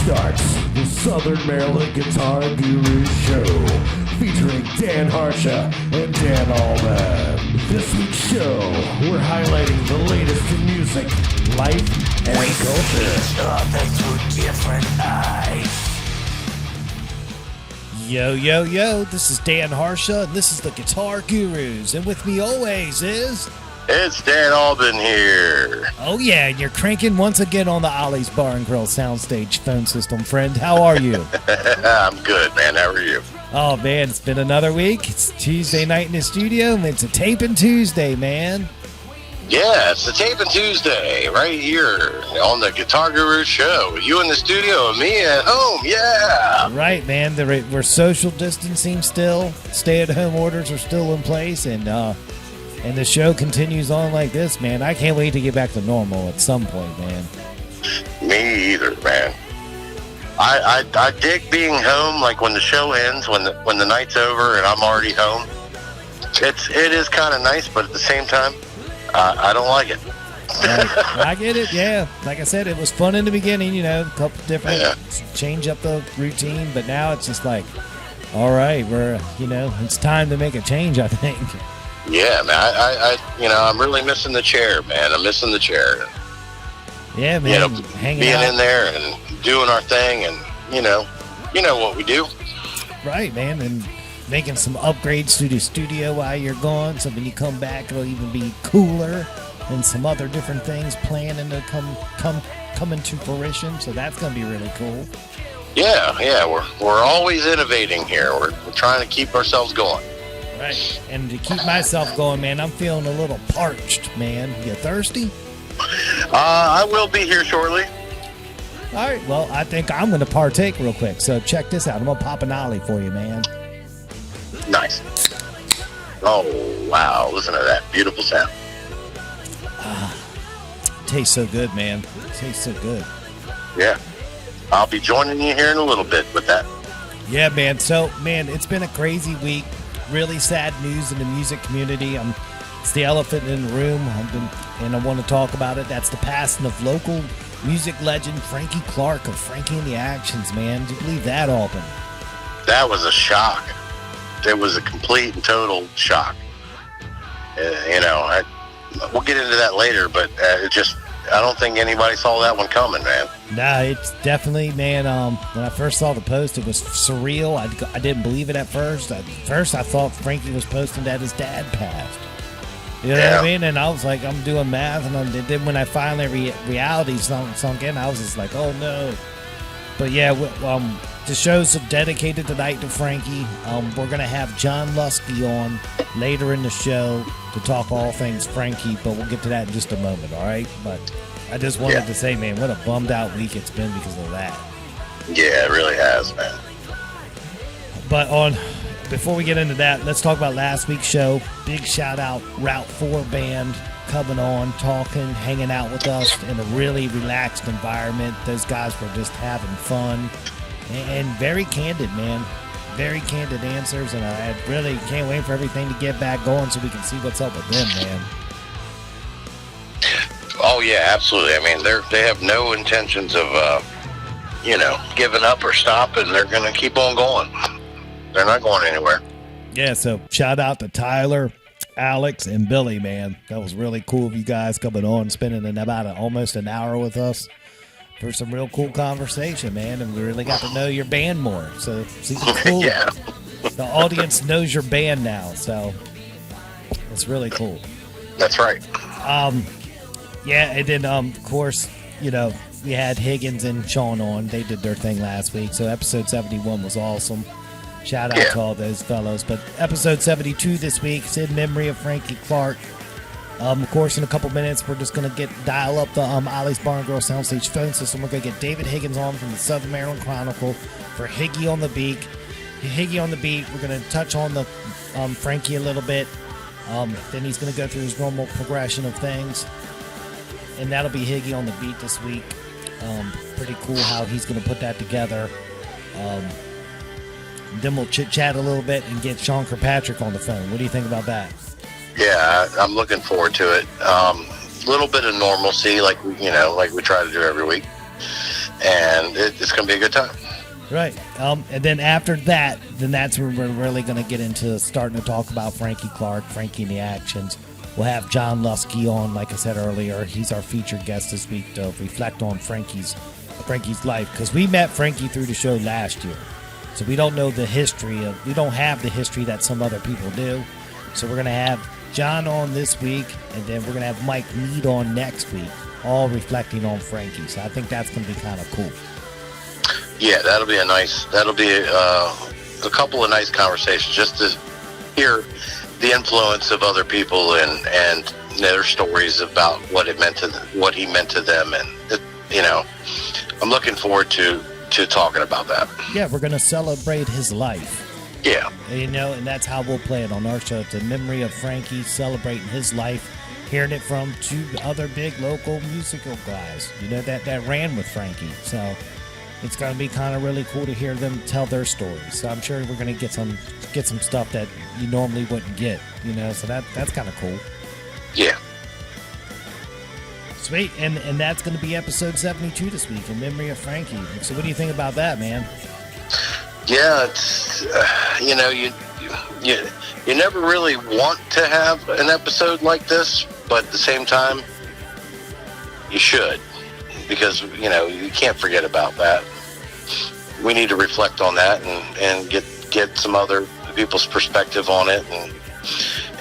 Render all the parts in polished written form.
starts the Southern Maryland Guitar Guru Show, featuring Dan Harsha and Dan Allman. This week's show, we're highlighting the latest in music, life, and culture. Things with different eyes. Yo, yo, yo, this is Dan Harsha, and this is the Guitar Gurus, and with me always is... It's Dan Alban here. Oh yeah, and you're cranking once again on the Ollie's Bar and Grill soundstage phone system, friend. How are you? I'm good, man. How are you? Oh man, it's been another week. It's Tuesday night in the studio, and it's a taping Tuesday, man. Yeah, it's the Taping Tuesday right here on the Guitar Guru Show. You in the studio and me at home, yeah. Right, man. We're social distancing still. Stay-at-home orders are still in place, and the show continues on like this, man. I can't wait to get back to normal at some point, man. Me either, man. I dig being home, like when the show ends, when the night's over and I'm already home. It is kind of nice, but at the same time, I don't like it. I get it, yeah. Like I said, it was fun in the beginning, you know, a couple different, change up the routine, but now it's just like, all right, it's time to make a change, I think. Yeah, man, I'm really missing the chair, man. I'm missing the chair. Yeah, man, hanging being out in there and doing our thing, and you know what we do. Right, man, and making some upgrades to the studio while you're gone, so when you come back, it'll even be cooler, and some other different things planning to come into fruition. So that's gonna be really cool. Yeah, we're always innovating here. We're trying to keep ourselves going. Right, and to keep myself going, man, I'm feeling a little parched, man. You thirsty? I will be here shortly. All right, well, I think I'm going to partake real quick. So check this out. I'm going to pop an Ollie for you, man. Nice. Oh, wow. Listen to that beautiful sound. Tastes so good, man. Tastes so good. Yeah. I'll be joining you here in a little bit with that. Yeah, man. So, man, it's been a crazy week. Really sad news in the music community. It's the elephant in the room, and I want to talk about it. That's the passing of local music legend Frankie Clarke of Frankie and the Actions, man. Do you believe that, Alban? That was a shock. It was a complete and total shock. We'll get into that later, but I don't think anybody saw that one coming, man. Nah, it's definitely, man, when I first saw the post, it was surreal. I didn't believe it at first. I thought Frankie was posting that his dad passed. You know what I mean? And I was like, I'm doing math, and then when I finally reality sunk in, I was just like, oh no. But yeah, the show's dedicated tonight to Frankie. We're going to have John Luskey on later in the show to talk all things Frankie, but we'll get to that in just a moment, all right? But I just wanted to say, man, what a bummed out week it's been because of that. Yeah, it really has, man. But before we get into that, let's talk about last week's show. Big shout out, Route 4 Band coming on, talking, hanging out with us in a really relaxed environment. Those guys were just having fun and very candid, man. Very candid answers, and I really can't wait for everything to get back going so we can see what's up with them, man. Oh, yeah, absolutely. I mean, they have no intentions of, giving up or stopping. They're going to keep on going. They're not going anywhere. Yeah, so shout out to Tyler, Alex, and Billy, man. That was really cool of you guys coming on, spending almost an hour with us for some real cool conversation, man, and we really got to know your band more. So it's even cool. Yeah. The audience knows your band now, so it's really cool. That's right. Yeah, and then of course, we had Higgins and Sean on. They did their thing last week, so episode 71 was awesome. Shout out to all those fellows. But episode 72 this week is in memory of Frankie Clarke. Of course, in a couple minutes, we're just going to dial up the Ollie's Bar and Grill soundstage phone system. We're going to get David Higgins on from the Southern Maryland Chronicle for Higgy on the Beat. Higgy on the Beat, we're going to touch on the Frankie a little bit. Then he's going to go through his normal progression of things. And that'll be Higgy on the Beat this week. Pretty cool how he's going to put that together. Then we'll chit-chat a little bit and get Sean Kirkpatrick on the phone. What do you think about that? Yeah, I'm looking forward to it. A little bit of normalcy, like we try to do every week. and it's going to be a good time. Right. And then after that, then that's where we're really going to get into starting to talk about Frankie Clarke, Frankie in the Actions. We'll have John Luskey on, like I said earlier. He's our featured guest this week to reflect on Frankie's life, because we met Frankie through the show last year. So we don't know the history we don't have the history that some other people do. So we're going to have John on this week, and then we're going to have Mike Mead on next week, all reflecting on Frankie. So I think that's going to be kind of cool. Yeah, that'll be a couple of nice conversations just to hear the influence of other people and their stories about what he meant to them, and I'm looking forward to talking about that. Yeah, we're going to celebrate his life. Yeah. And that's how we'll play it on our show. The memory of Frankie, celebrating his life, hearing it from two other big local musical guys, that ran with Frankie. So it's going to be kind of really cool to hear them tell their stories. So I'm sure we're going to get some stuff that you normally wouldn't get, so that's kind of cool. Yeah. Sweet. And that's going to be episode 72 this week, in memory of Frankie. So what do you think about that, man? Yeah, it's you never really want to have an episode like this, but at the same time, you should, because you can't forget about that. We need to reflect on that and get some other people's perspective on it, and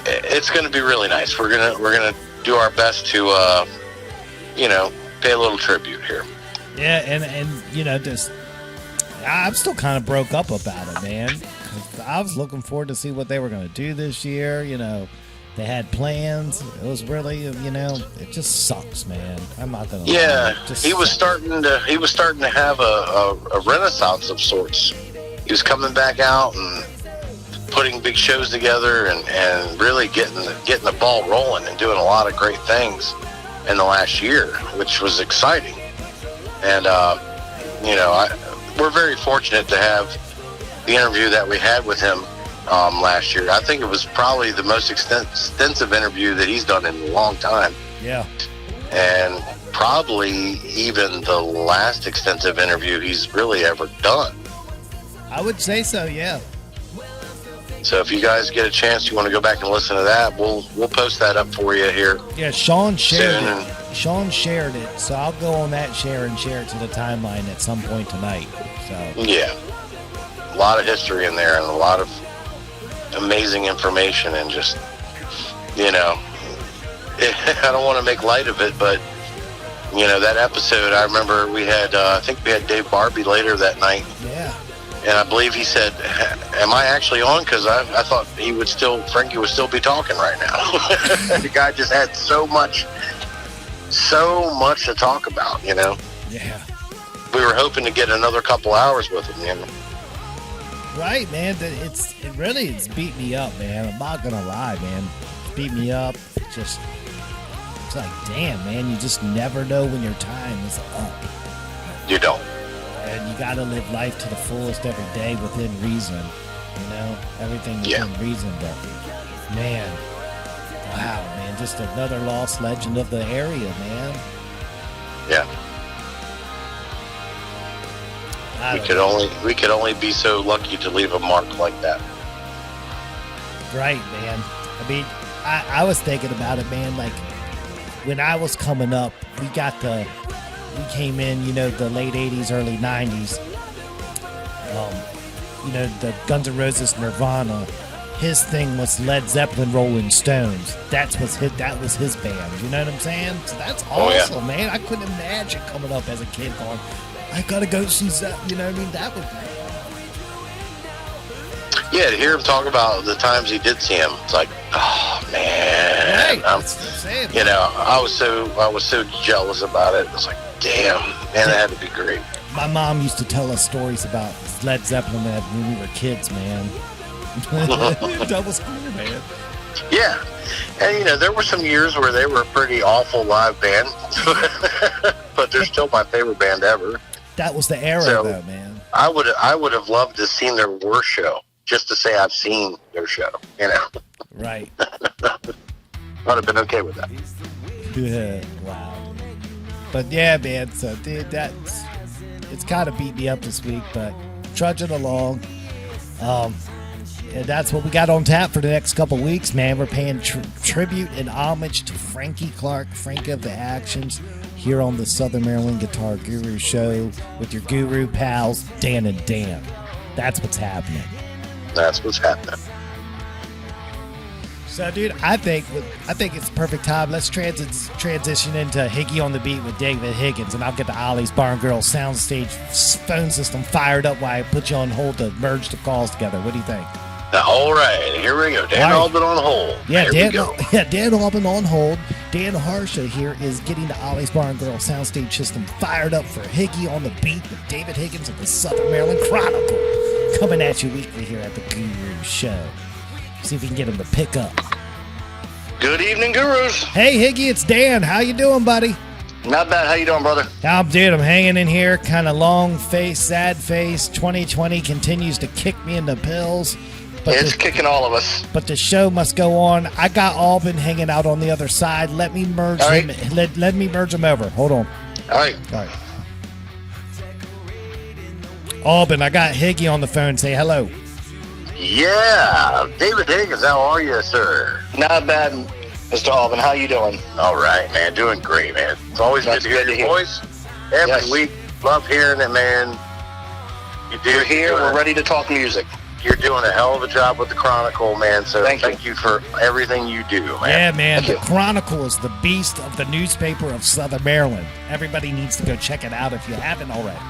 it's going to be really nice. We're gonna do our best to pay a little tribute here. Yeah, and just. I'm still kind of broke up about it, man. 'Cause I was looking forward to see what they were going to do this year. They had plans. It was really, it just sucks, man. I'm not going to. Yeah, he was starting to have a renaissance of sorts. He was coming back out and putting big shows together and really getting the ball rolling and doing a lot of great things in the last year, which was exciting. And we're very fortunate to have the interview that we had with him last year. I think it was probably the most extensive interview that he's done in a long time. Yeah. And probably even the last extensive interview he's really ever done. I would say so, yeah. So if you guys get a chance, you want to go back and listen to that, we'll post that up for you here. Yeah, Sean shared soon. it. Sean shared it, so I'll go on that share and share it to the timeline at some point tonight. So yeah, a lot of history in there and a lot of amazing information, and just I don't want to make light of it, but that episode, I remember we had I think we had Dave Barbie later that night. Yeah. And I believe he said, "Am I actually on?" Because I thought Frankie would still be talking right now. The guy just had so much to talk about, Yeah. We were hoping to get another couple hours with him, Right, man. It's beat me up, man. I'm not gonna lie, man. It's beat me up. It's like, damn, man. You just never know when your time is up. You don't. And you got to live life to the fullest every day within reason. Everything within reason. But man, wow, man, just another lost legend of the area, man. Yeah. We could only be so lucky to leave a mark like that. Right, man. I mean, I was thinking about it, man. Like when I was coming up, we came in, the late 80s, early 90s. The Guns N' Roses, Nirvana. His thing was Led Zeppelin, Rolling Stones. That was his band. You know what I'm saying? So that's awesome, man. I couldn't imagine coming up as a kid going, I gotta go see Zeppelin. You know what I mean? That would be. Yeah, to hear him talk about the times he did see him, it's like, oh man. Right. That's what I'm saying. I was so jealous about it. It was like, damn, man, that had to be great. My mom used to tell us stories about Led Zeppelin when we were kids, man. That was cool, man. Yeah. And, there were some years where they were a pretty awful live band. But they're still my favorite band ever. That was the era, though, man. I would have loved to have seen their worst show, just to say I've seen their show, Right. I'd have been okay with that. Wow. But yeah, man, so dude, kind of beat me up this week, but trudging along. And that's what we got on tap for the next couple weeks, man. We're paying tribute and homage to Frankie Clarke, Frankie of the Actions, here on the Southern Maryland Guitar Guru Show with your guru pals, Dan and Dan. That's what's happening. That's what's happening. So, dude, I think it's the perfect time. Let's transition into Higgy on the Beat with David Higgins, and I'll get the Ollie's Barn Girl soundstage phone system fired up while I put you on hold to merge the calls together. What do you think? All right, here we go. Dan Albin on hold. Yeah, Here we go. Dan Albin on hold. Dan Harsha here is getting the Ollie's Barn Girl soundstage system fired up for Higgy on the Beat with David Higgins of the Southern Maryland Chronicle. Coming at you weekly here at the Guru Show. See if we can get him to pick up. Good evening, gurus. Hey, Higgy, it's Dan. How you doing, buddy? Not bad. How you doing, brother? I'm hanging in here, kind of long face, sad face. 2020 continues to kick me in the pills. But It's kicking all of us. But the show must go on. I got Albin hanging out on the other side. Let me merge All him. right. Let me merge him over. Hold on. All right. All right. Albin, I got Higgy on the phone. Say hello. Yeah, David Higgins, how are you, sir? Not bad, Mr. Albin. How you doing? All right, man. Doing great, man. It's always good to hear your voice every week. Love hearing it, man. You're here. We're ready to talk music. You're doing a hell of a job with the Chronicle, man. So thank you for everything you do, man. Yeah, man. The Chronicle is the beast of the newspaper of Southern Maryland. Everybody needs to go check it out if you haven't already.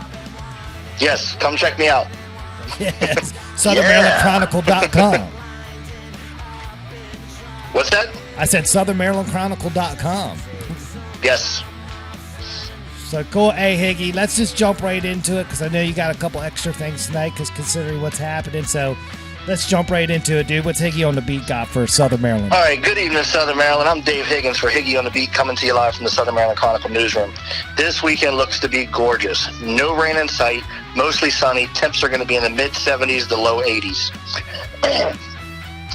Yes, come check me out. Yes, SouthernMarylandChronicle.com. What's that? I said SouthernMarylandChronicle.com. Yes. So cool. Hey, Higgy, let's just jump right into it because I know you got a couple extra things tonight because considering what's happening. So let's jump right into it, dude. What's Higgy on the Beat got for Southern Maryland? All right, good evening, Southern Maryland. I'm Dave Higgins for Higgy on the Beat, coming to you live from the Southern Maryland Chronicle newsroom. This weekend looks to be gorgeous. No rain in sight, mostly sunny. Temps are going to be in the mid-70s to low 80s.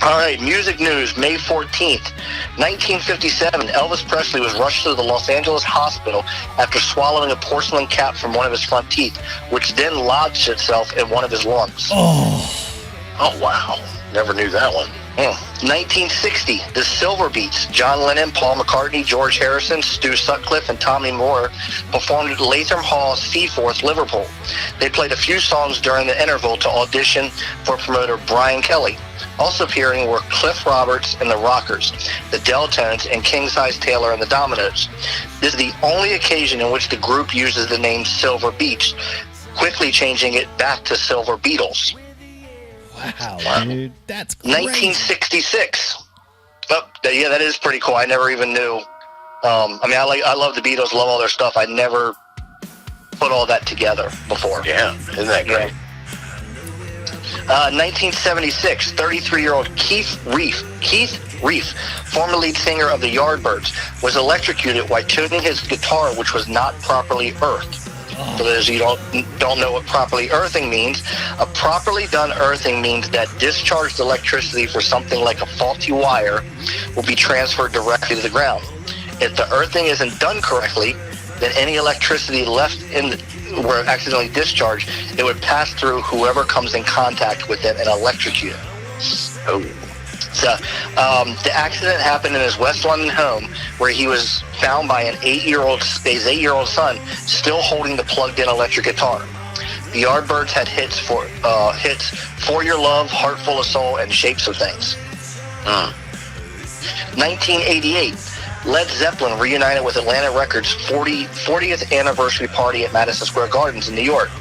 All right, music news, May 14th, 1957, Elvis Presley was rushed to the Los Angeles hospital after swallowing a porcelain cap from one of his front teeth, which then lodged itself in one of his lungs. Oh, wow. Never knew that one. 1960, the Silver Beats, John Lennon, Paul McCartney, George Harrison, Stu Sutcliffe, and Tommy Moore performed at Latham Hall, Seaforth, Liverpool. They played a few songs during the interval to audition for promoter Brian Kelly. Also appearing were Cliff Roberts and the Rockers, the Deltones, and King Size Taylor and the Dominoes. This is the only occasion in which the group uses the name Silver Beats, quickly changing it back to Silver Beatles. Wow, dude, that's crazy. 1966. Oh, yeah, that is pretty cool. I never even knew. I love the Beatles, love all their stuff. I never put all that together before. Yeah, isn't that great? 1976, 33-year-old Keith Reef, former lead singer of the Yardbirds, was electrocuted while tuning his guitar, which was not properly earthed. For those of you who don't know what properly earthing means, a properly done earthing means that discharged electricity for something like a faulty wire will be transferred directly to the ground. If the earthing isn't done correctly, then any electricity left in where it accidentally discharged, it would pass through whoever comes in contact with it and electrocute it. Oh. So, the accident happened in his West London home, where he was found by his 8-year-old son still holding the plugged-in electric guitar. The Yardbirds had hits For Your Love, Heart Full of Soul, and Shapes of Things. 1988, Led Zeppelin reunited with Atlantic Records' 40th anniversary party at Madison Square Gardens in New York,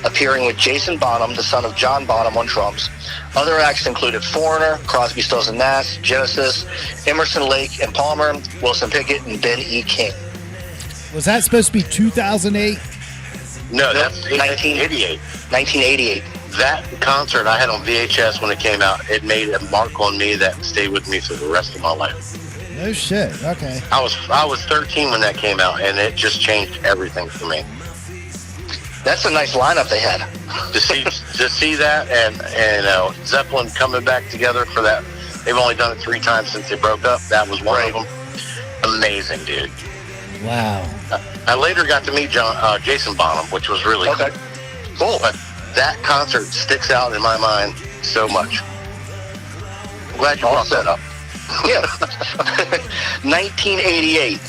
appearing with Jason Bonham, the son of John Bonham, on drums. Other acts included Foreigner, Crosby, Stills and Nash, Genesis, Emerson, Lake and Palmer, Wilson Pickett, and Ben E. King. Was that supposed to be 2008? No, that's 1988. 1988. That concert I had on VHS when it came out, it made a mark on me that stayed with me for the rest of my life. No shit. Okay. I was 13 when that came out, and it just changed everything for me. That's a nice lineup they had. To see that and Zeppelin coming back together for that. They've only done it 3 times since they broke up. That was one of them. Amazing, dude. Wow. I later got to meet Jason Bonham, which was really cool. Cool. But that concert sticks out in my mind so much. I'm glad you brought that up. Yeah. 1988.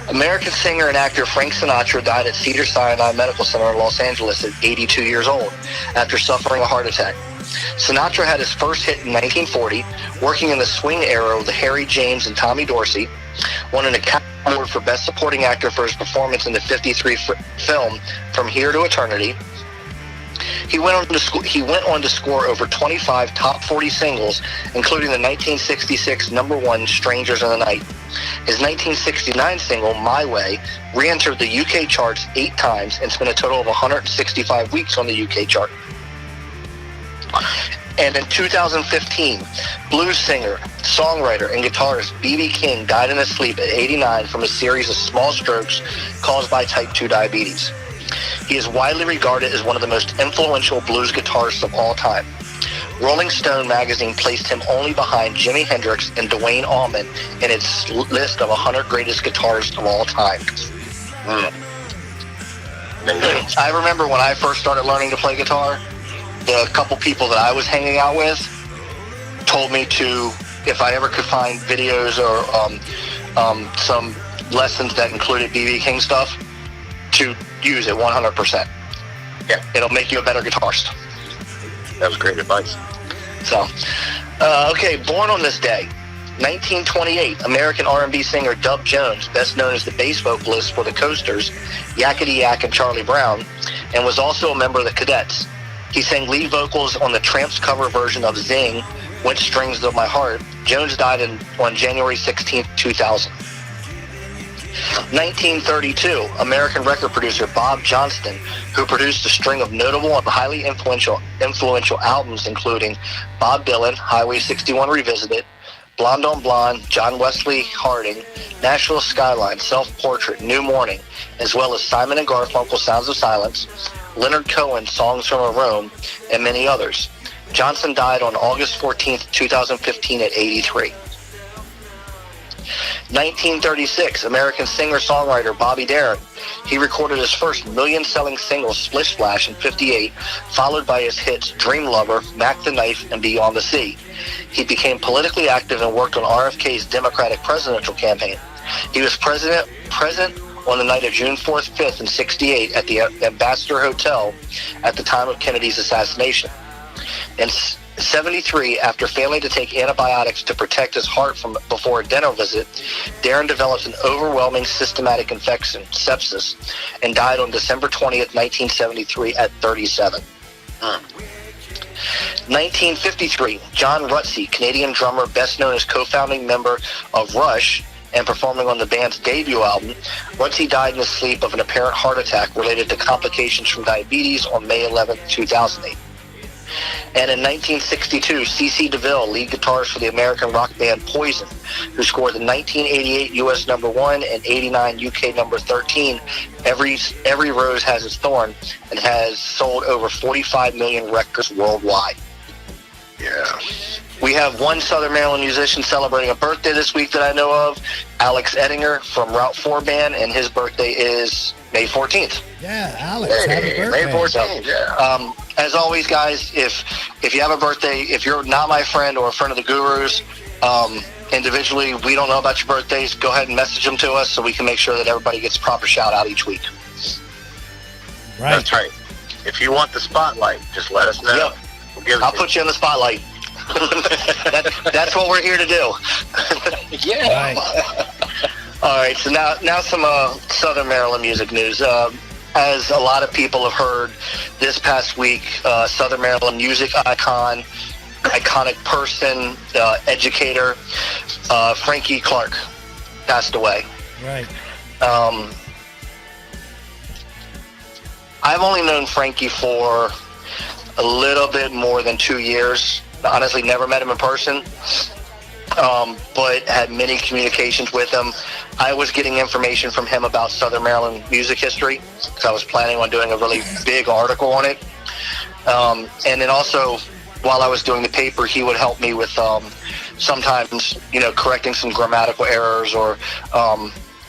American singer and actor Frank Sinatra died at Cedars-Sinai Medical Center in Los Angeles at 82 years old after suffering a heart attack. Sinatra had his first hit in 1940, working in the swing era with Harry James and Tommy Dorsey, won an Academy Award for Best Supporting Actor for his performance in the 53 film From Here to Eternity. He went on to score over 25 top 40 singles, including the 1966 #1 Strangers in the Night. His 1969 single, My Way, re-entered the UK charts 8 times and spent a total of 165 weeks on the UK chart. And in 2015, blues singer, songwriter, and guitarist B.B. King died in his sleep at 89 from a series of small strokes caused by type 2 diabetes. He is widely regarded as one of the most influential blues guitarists of all time. Rolling Stone magazine placed him only behind Jimi Hendrix and Duane Allman in its list of 100 greatest guitarists of all time. I remember when I first started learning to play guitar, the couple people that I was hanging out with told me to, if I ever could find videos or some lessons that included B.B. King stuff, to use it 100%. Yeah. It'll make you a better guitarist. That was great advice. So, okay, born on this day, 1928, American R&B singer Dub Jones, best known as the bass vocalist for the Coasters, Yakety Yak and Charlie Brown, and was also a member of the Cadets. He sang lead vocals on the Tramps cover version of Zing, Went Strings to My Heart. Jones died on January 16, 2000. 1932, American record producer Bob Johnston, who produced a string of notable and highly influential albums, including Bob Dylan, Highway 61 Revisited, Blonde on Blonde, John Wesley Harding, Nashville Skyline, Self-Portrait, New Morning, as well as Simon & Garfunkel, Sounds of Silence, Leonard Cohen, Songs from a Rome, and many others. Johnson died on August 14, 2015 at 83. 1936, American singer-songwriter Bobby Darin. He recorded his first million-selling single, Splish Splash, in 58, followed by his hits Dream Lover, Mac the Knife, and Beyond the Sea. He became politically active and worked on RFK's Democratic presidential campaign. He was present on the night of June 4th, 5th, and 68 at the Ambassador Hotel at the time of Kennedy's assassination. In 73, after failing to take antibiotics to protect his heart before a dental visit, Darin developed an overwhelming systematic infection, sepsis, and died on December 20th, 1973 at 37. 1953, John Rutsey, Canadian drummer best known as co-founding member of Rush and performing on the band's debut album, Rutsey died in his sleep of an apparent heart attack related to complications from diabetes on May 11, 2008. And in 1962, C.C. DeVille, lead guitarist for the American rock band Poison, who scored the 1988 U.S. #1 and 89 UK #13, Every Rose Has Its Thorn, and has sold over 45 million records worldwide. Yeah. We have one Southern Maryland musician celebrating a birthday this week that I know of, Alex Ettinger from Route 4 Band, and his birthday is May 14th. Yeah, Alex, happy birthday. May 14th, yeah. As always, guys, if you have a birthday, if you're not my friend or a friend of the Gurus, individually, we don't know about your birthdays, go ahead and message them to us so we can make sure that everybody gets a proper shout-out each week. Right. That's right. If you want the spotlight, just let us know. Yep. We'll give it I'll to put you in the spotlight. That's what we're here to do. Right. All right, so now some Southern Maryland music news. As a lot of people have heard, this past week, Southern Maryland music iconic person, educator, Frankie Clarke passed away. Right. I've only known Frankie for a little bit more than 2 years. Honestly, never met him in person, but had many communications with him. I was getting information from him about Southern Maryland music history because I was planning on doing a really big article on it. And then also, while I was doing the paper, he would help me with sometimes, correcting some grammatical errors or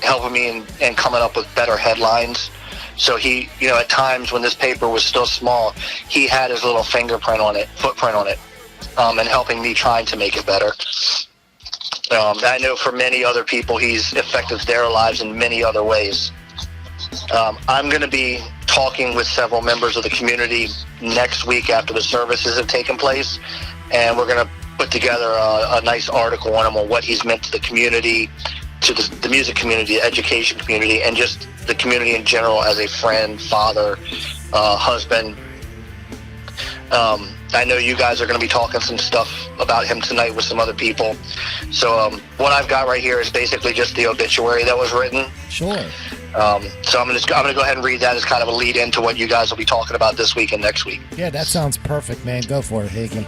helping me in coming up with better headlines. So he, at times when this paper was still small, he had his little footprint on it, and helping me trying to make it better. I know for many other people, he's affected their lives in many other ways. I'm going to be talking with several members of the community next week after the services have taken place, and we're going to put together a nice article on him, on what he's meant to the community, to the music community, the education community, and just the community in general as a friend, father, husband. I know you guys are going to be talking some stuff about him tonight with some other people. So what I've got right here is basically just the obituary that was written. Sure. So I'm going to go ahead and read that as kind of a lead into what you guys will be talking about this week and next week. Yeah, that sounds perfect, man. Go for it, Higgy.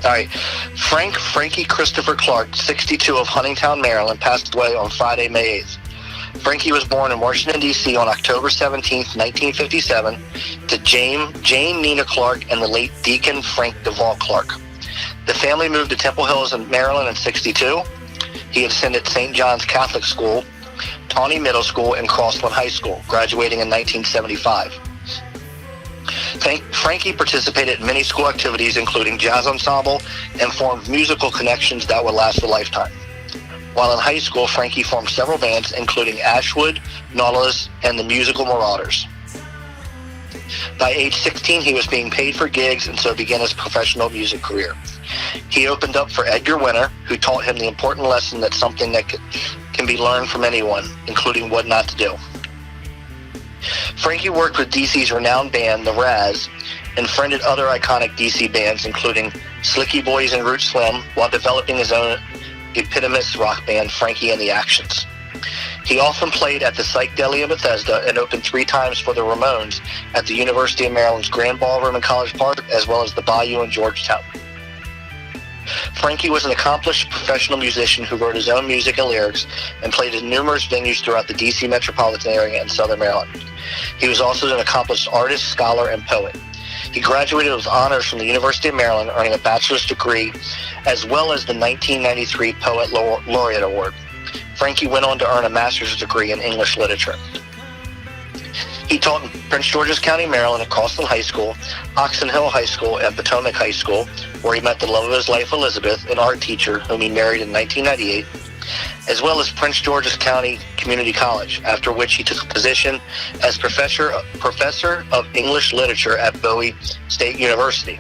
All right. Frankie Christopher Clarke, 62, of Huntingtown, Maryland, passed away on Friday, May 8th. Frankie was born in Washington, D.C. on October 17th, 1957, to Jane Nina Clarke and the late Deacon Frank Duvall Clarke. The family moved to Temple Hills in Maryland in 62. He attended St. John's Catholic School, Tawney Middle School, and Crossland High School, graduating in 1975. Frankie participated in many school activities, including jazz ensemble, and formed musical connections that would last a lifetime. While in high school, Frankie formed several bands, including Ashwood, Nautilus, and the Musical Marauders. By age 16, he was being paid for gigs, and so began his professional music career. He opened up for Edgar Winter, who taught him the important lesson that something that can be learned from anyone, including what not to do. Frankie worked with DC's renowned band, the Razz, and friended other iconic DC bands, including Slicky Boys and Root Slim, while developing his own eponymous rock band, Frankie and the Actions. He often played at the Psych Deli in Bethesda and opened 3 times for the Ramones at the University of Maryland's Grand Ballroom in College Park, as well as the Bayou in Georgetown. Frankie was an accomplished professional musician who wrote his own music and lyrics and played in numerous venues throughout the D.C. metropolitan area and Southern Maryland. He was also an accomplished artist, scholar, and poet. He graduated with honors from the University of Maryland, earning a bachelor's degree, as well as the 1993 Poet Laureate Award. Frankie went on to earn a master's degree in English literature. He taught in Prince George's County, Maryland at Crossland High School, Oxon Hill High School, and Potomac High School, where he met the love of his life, Elizabeth, an art teacher whom he married in 1998, as well as Prince George's County Community College, after which he took a position as professor of English literature at Bowie State University.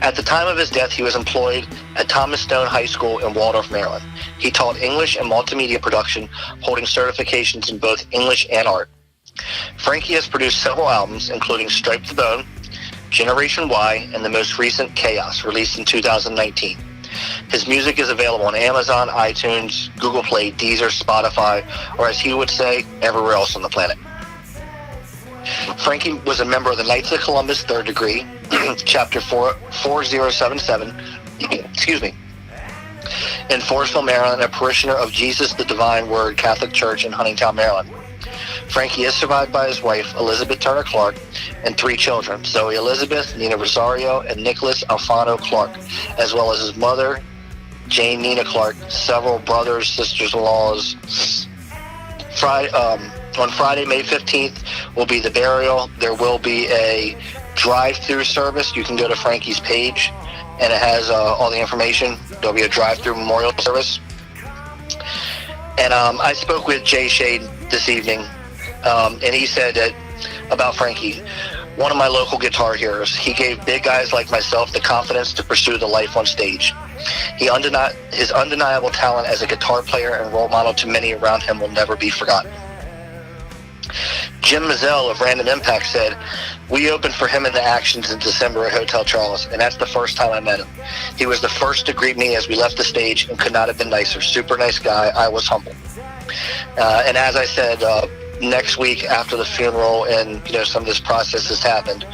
At the time of his death, he was employed at Thomas Stone High School in Waldorf, Maryland. He taught English and multimedia production, holding certifications in both English and art. Frankie has produced several albums, including Stripe the Bone, Generation Y, and the most recent Chaos, released in 2019. His music is available on Amazon, iTunes, Google Play, Deezer, Spotify, or as he would say, everywhere else on the planet. Frankie was a member of the Knights of Columbus Third Degree, Chapter 4077, in Forestville, Maryland, a parishioner of Jesus the Divine Word Catholic Church in Huntingtown, Maryland. Frankie is survived by his wife, Elizabeth Turner Clarke, and 3 children, Zoe Elizabeth, Nina Rosario, and Nicholas Alfano Clarke, as well as his mother, Jane Nina Clarke, several brothers, sisters-in-laws. On Friday, May 15th, will be the burial. There will be a drive-through service. You can go to Frankie's page, and it has all the information. There'll be a drive-through memorial service. And I spoke with Jay Shade this evening, and he said that about Frankie, one of my local guitar heroes. He gave big guys like myself the confidence to pursue the life on stage. His undeniable talent as a guitar player and role model to many around him will never be forgotten. Jim Mazzell of Random Impact said, "We opened for him in the Actions in December at Hotel Charles, and that's the first time I met him. He was the first to greet me as we left the stage and could not have been nicer. Super nice guy. I was humbled." And as I said, next week after the funeral and some of this process has happened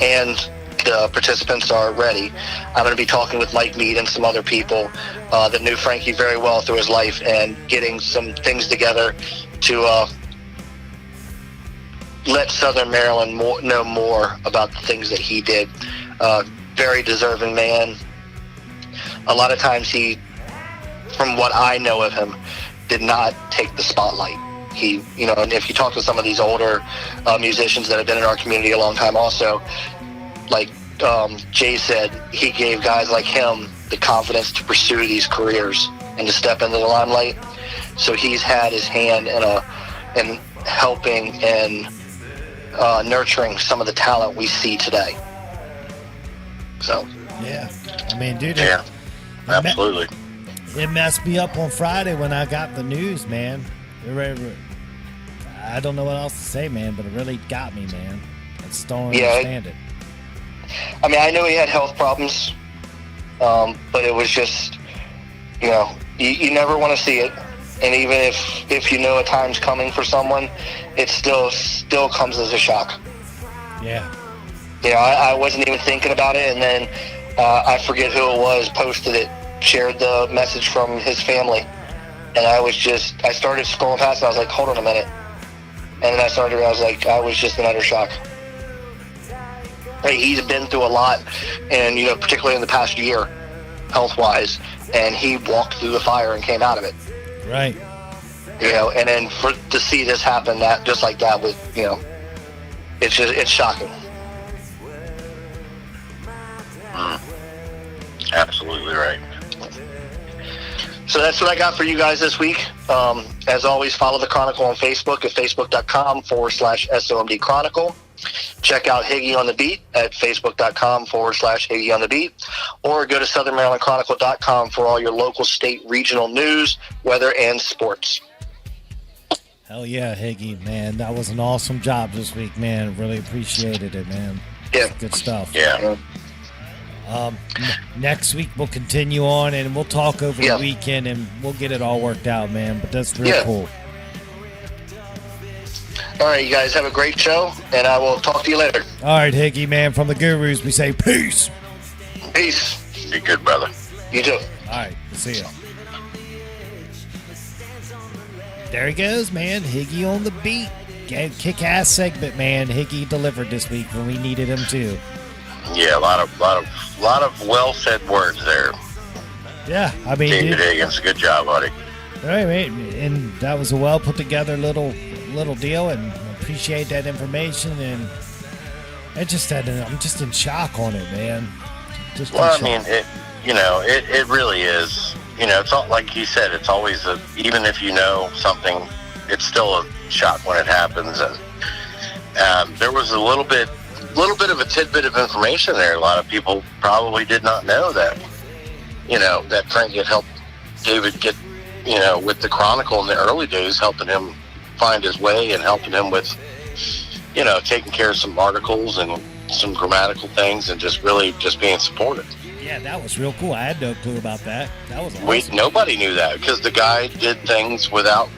and the participants are ready, I'm going to be talking with Mike Mead and some other people that knew Frankie very well through his life and getting some things together to let Southern Maryland know more about the things that he did. Very deserving man. A lot of times he, from what I know of him, did not take the spotlight. He, and if you talk to some of these older musicians that have been in our community a long time also, like Jay said, he gave guys like him the confidence to pursue these careers and to step into the limelight. So he's had his hand in helping and nurturing some of the talent we see today. So. Yeah. I mean, dude. Yeah, absolutely. It messed me up on Friday when I got the news, man. I don't know what else to say, man, but it really got me, man. I just don't understand it. I mean, I knew he had health problems, but it was just, you never want to see it. And even if you know a time's coming for someone, it still comes as a shock. Yeah. I wasn't even thinking about it, and then I forget who it was, posted it, shared the message from his family, and I started scrolling past it. I was like, hold on a minute. And then I was just in utter shock. Hey, he's been through a lot, and particularly in the past year, health-wise, and he walked through the fire and came out of it. Right. And then to see this happen just like that was, it's shocking. Absolutely right. So that's what I got for you guys this week. As always, follow the Chronicle on Facebook at facebook.com/SOMD Chronicle. Check out Higgy on the Beat at facebook.com/Higgy on the Beat, or go to southernmarylandchronicle.com for all your local, state, regional news, weather, and sports. Hell yeah, Higgy, man. That was an awesome job this week, man. Really appreciated it, man. Yeah. Good stuff. Yeah. Next week we'll continue on and we'll talk over the weekend and we'll get it all worked out, man. But that's real cool. All right, you guys have a great show, and I will talk to you later. All right, Higgy, man. From the Gurus, we say peace. Peace. Be good, brother. You too. All right, see ya. There he goes, man. Higgy on the beat. Kick-ass segment, man. Higgy delivered this week when we needed him too. Yeah, a lot of well-said words there. Yeah, I mean, David Higgins, good job, buddy. All right, mate. And that was a well put together little deal, and appreciate that information. And I'm just in shock on it, man. I mean, it really is. It's all, like he said, it's always even if you know something, it's still a shock when it happens. And there was a little bit of a tidbit of information there. A lot of people probably did not know that, that Frankie had helped David get, with the Chronicle in the early days, helping him find his way and helping him with, taking care of some articles and some grammatical things and just being supportive. Yeah, that was real cool. I had no clue about that. That was awesome. Nobody knew that because the guy did things without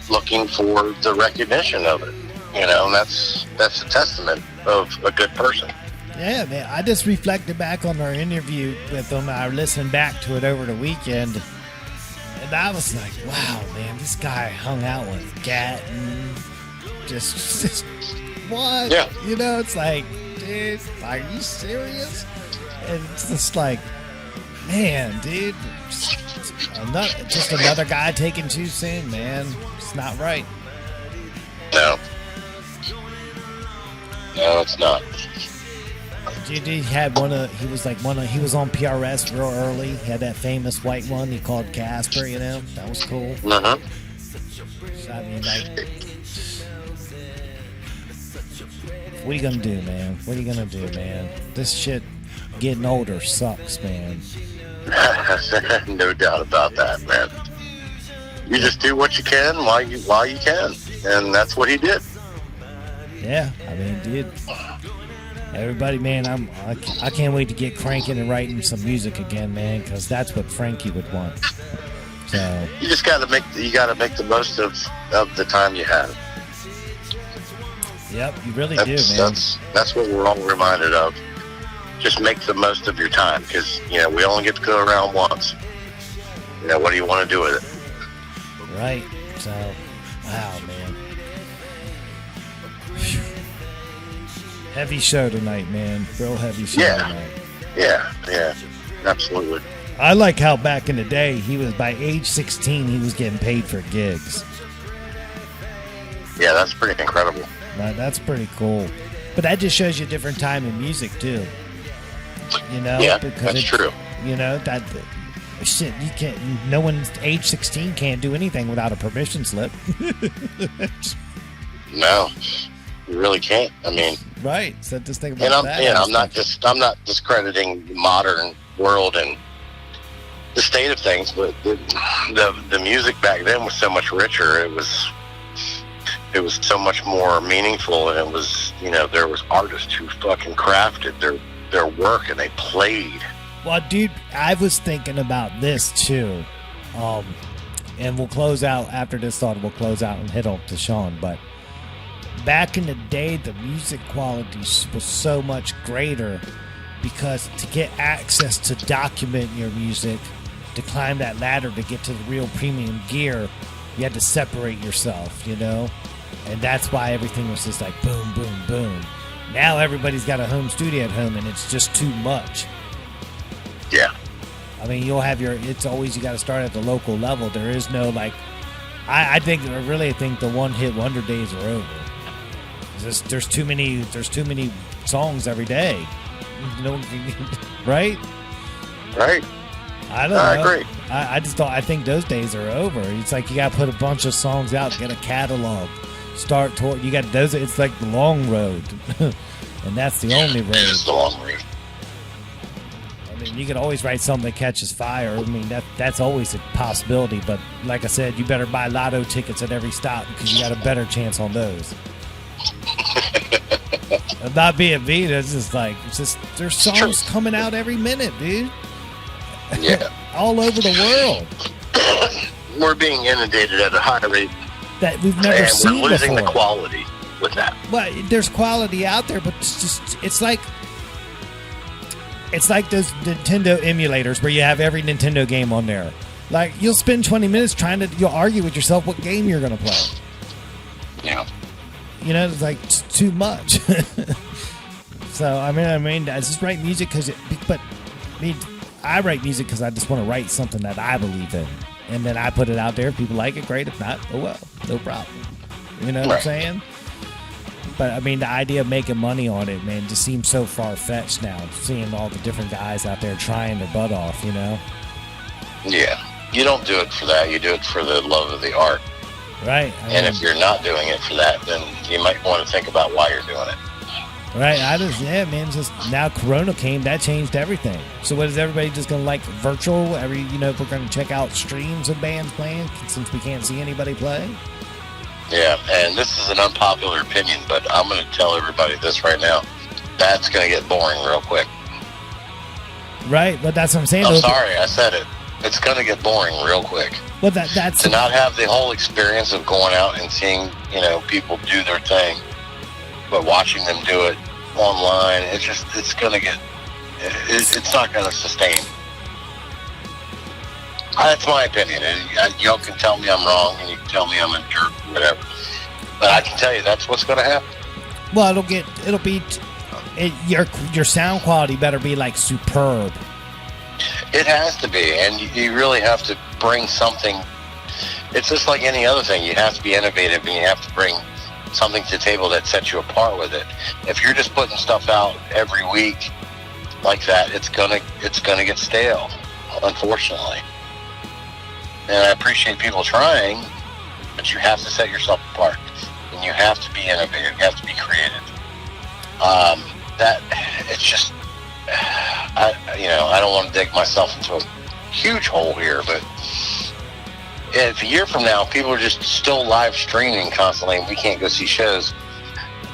looking for the recognition of it. And that's a testament of a good person. Yeah, man. I just reflected back on our interview with him. I listened back to it over the weekend, and I was like, wow, man, this guy hung out with Gatton. Just what? Yeah. It's like, dude, are you serious? And it's just like, man, dude, just another guy taken too soon, man. It's not right. No, it's not. Dude, he had he was on PRS real early. He had that famous white one he called Casper, That was cool. Uh-huh. So, I mean, like, what are you gonna do, man? What are you gonna do, man? This shit getting older sucks, man. No doubt about that, man. You just do what you can while you can, and that's what he did. Yeah, I mean, dude. Everybody, man, I can't wait to get cranking and writing some music again, man, because that's what Frankie would want. So you just gotta make the most of the time you have. Yep, you really do, man. That's what we're all reminded of. Just make the most of your time, because we only get to go around once. What do you want to do with it? Right. So, wow, man. Whew. Heavy show tonight, man. Real heavy show tonight. Yeah, absolutely. I like how back in the day, he was by age 16, he was getting paid for gigs. Yeah, that's pretty incredible. That's pretty cool. But that just shows you a different time in music too. You know, Yeah, because that's true. You know that shit. You can't. No one's age 16 can't do anything without a permission slip. No, you really can't. I mean, right. So just think about that. And I'm not discrediting the modern world and the state of things, but the music back then was so much richer. It was so much more meaningful, and it was, you know, there was artists who fucking crafted their work and they played. Well, dude, I was thinking about this too, and we'll close out after this thought. We'll close out and hit on to Sean. But back in the day, the music quality was so much greater because to get access to document your music, to climb that ladder to get to the real premium gear, you had to separate yourself, you know? And that's why everything was just like boom, boom, boom. Now everybody's got a home studio at home, and it's just too much. Yeah. I mean, you'll have it's always, you got to start at the local level. There is no, like, I really think the one-hit wonder days are over. There's too many songs every day. No, right? Right. I don't know. I agree. I think those days are over. It's like you got to put a bunch of songs out, get a catalog, start tour. You got those. It's like the long road, and that's the only road. It is the long road. I mean, you can always write something that catches fire. I mean, that's always a possibility. But like I said, you better buy lotto tickets at every stop because you got a better chance on those. I'm not being mean. It's just there's songs coming out every minute, dude. Yeah. All over the world. We're being inundated at a high rate that we've never seen before. And we're losing the quality with that. Well, there's quality out there, but it's like those Nintendo emulators where you have every Nintendo game on there. Like, you'll spend 20 minutes you'll argue with yourself what game you're going to play. Yeah. You know, it's like too much. So, I mean, I just write music I write music because I just want to write something that I believe in. And then I put it out there. If people like it, great. If not, oh well, no problem. You know what I'm saying? But, I mean, the idea of making money on it, man, just seems so far-fetched now. Seeing all the different guys out there trying their butt off, you know? Yeah. You don't do it for that. You do it for the love of the art. Right. And if you're not doing it for that, then you might want to think about why you're doing it. Right. Just now Corona came, that changed everything. So what is everybody just going to like virtual? We're going to check out streams of bands playing since we can't see anybody play? Yeah, and this is an unpopular opinion, but I'm going to tell everybody this right now. That's going to get boring real quick. Right, but that's what I'm saying. I'm sorry, I said it. It's going to get boring real quick. Well, that's to not have the whole experience of going out and seeing, people do their thing, but watching them do it online, it's going to get, it's not going to sustain. That's my opinion. Y'all can tell me I'm wrong, and you can tell me I'm a jerk, or whatever. But I can tell you that's what's going to happen. Well, your sound quality better be like superb. It has to be, and you really have to bring something. It's just like any other thing. You have to be innovative, and you have to bring something to the table that sets you apart with it. If you're just putting stuff out every week like that, it's gonna get stale, unfortunately. And I appreciate people trying, but you have to set yourself apart, and you have to be innovative. You have to be creative. I don't want to dig myself into a huge hole here, but if a year from now people are just still live streaming constantly and we can't go see shows,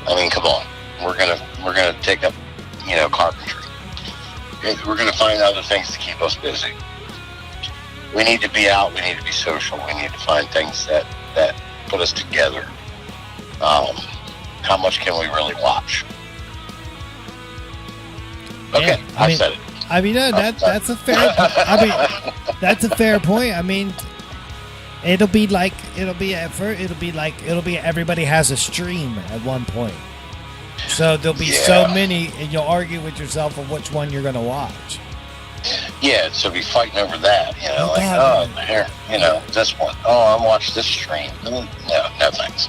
I mean, come on, we're gonna take up, carpentry. We're gonna find other things to keep us busy. We need to be out. We need to be social. We need to find things that put us together. How much can we really watch? Okay, yeah, I said it. I mean, that's a fair. That's a fair point. I mean, it'll be everybody has a stream at one point. So there'll be so many, and you'll argue with yourself of which one you're going to watch. Yeah, so be fighting over that, this one. Oh, I'm watching this stream. No thanks.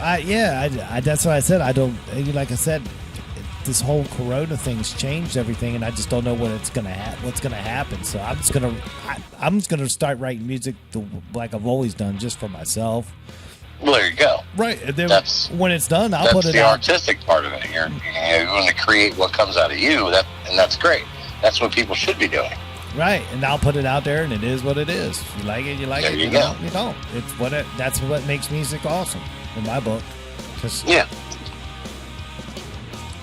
That's what I said. I don't, like I said, this whole Corona thing's changed everything, and I just don't know what's gonna happen. So I'm just gonna start writing music like I've always done, just for myself. Well, there you go. Right. And then when it's done, I'll put it out. That's the artistic part of it. You're going to create what comes out of you, and that's great. That's what people should be doing. Right, and I'll put it out there, and it is what it is. If you like it, you like it. You don't, you don't. That's what makes music awesome in my book. Yeah.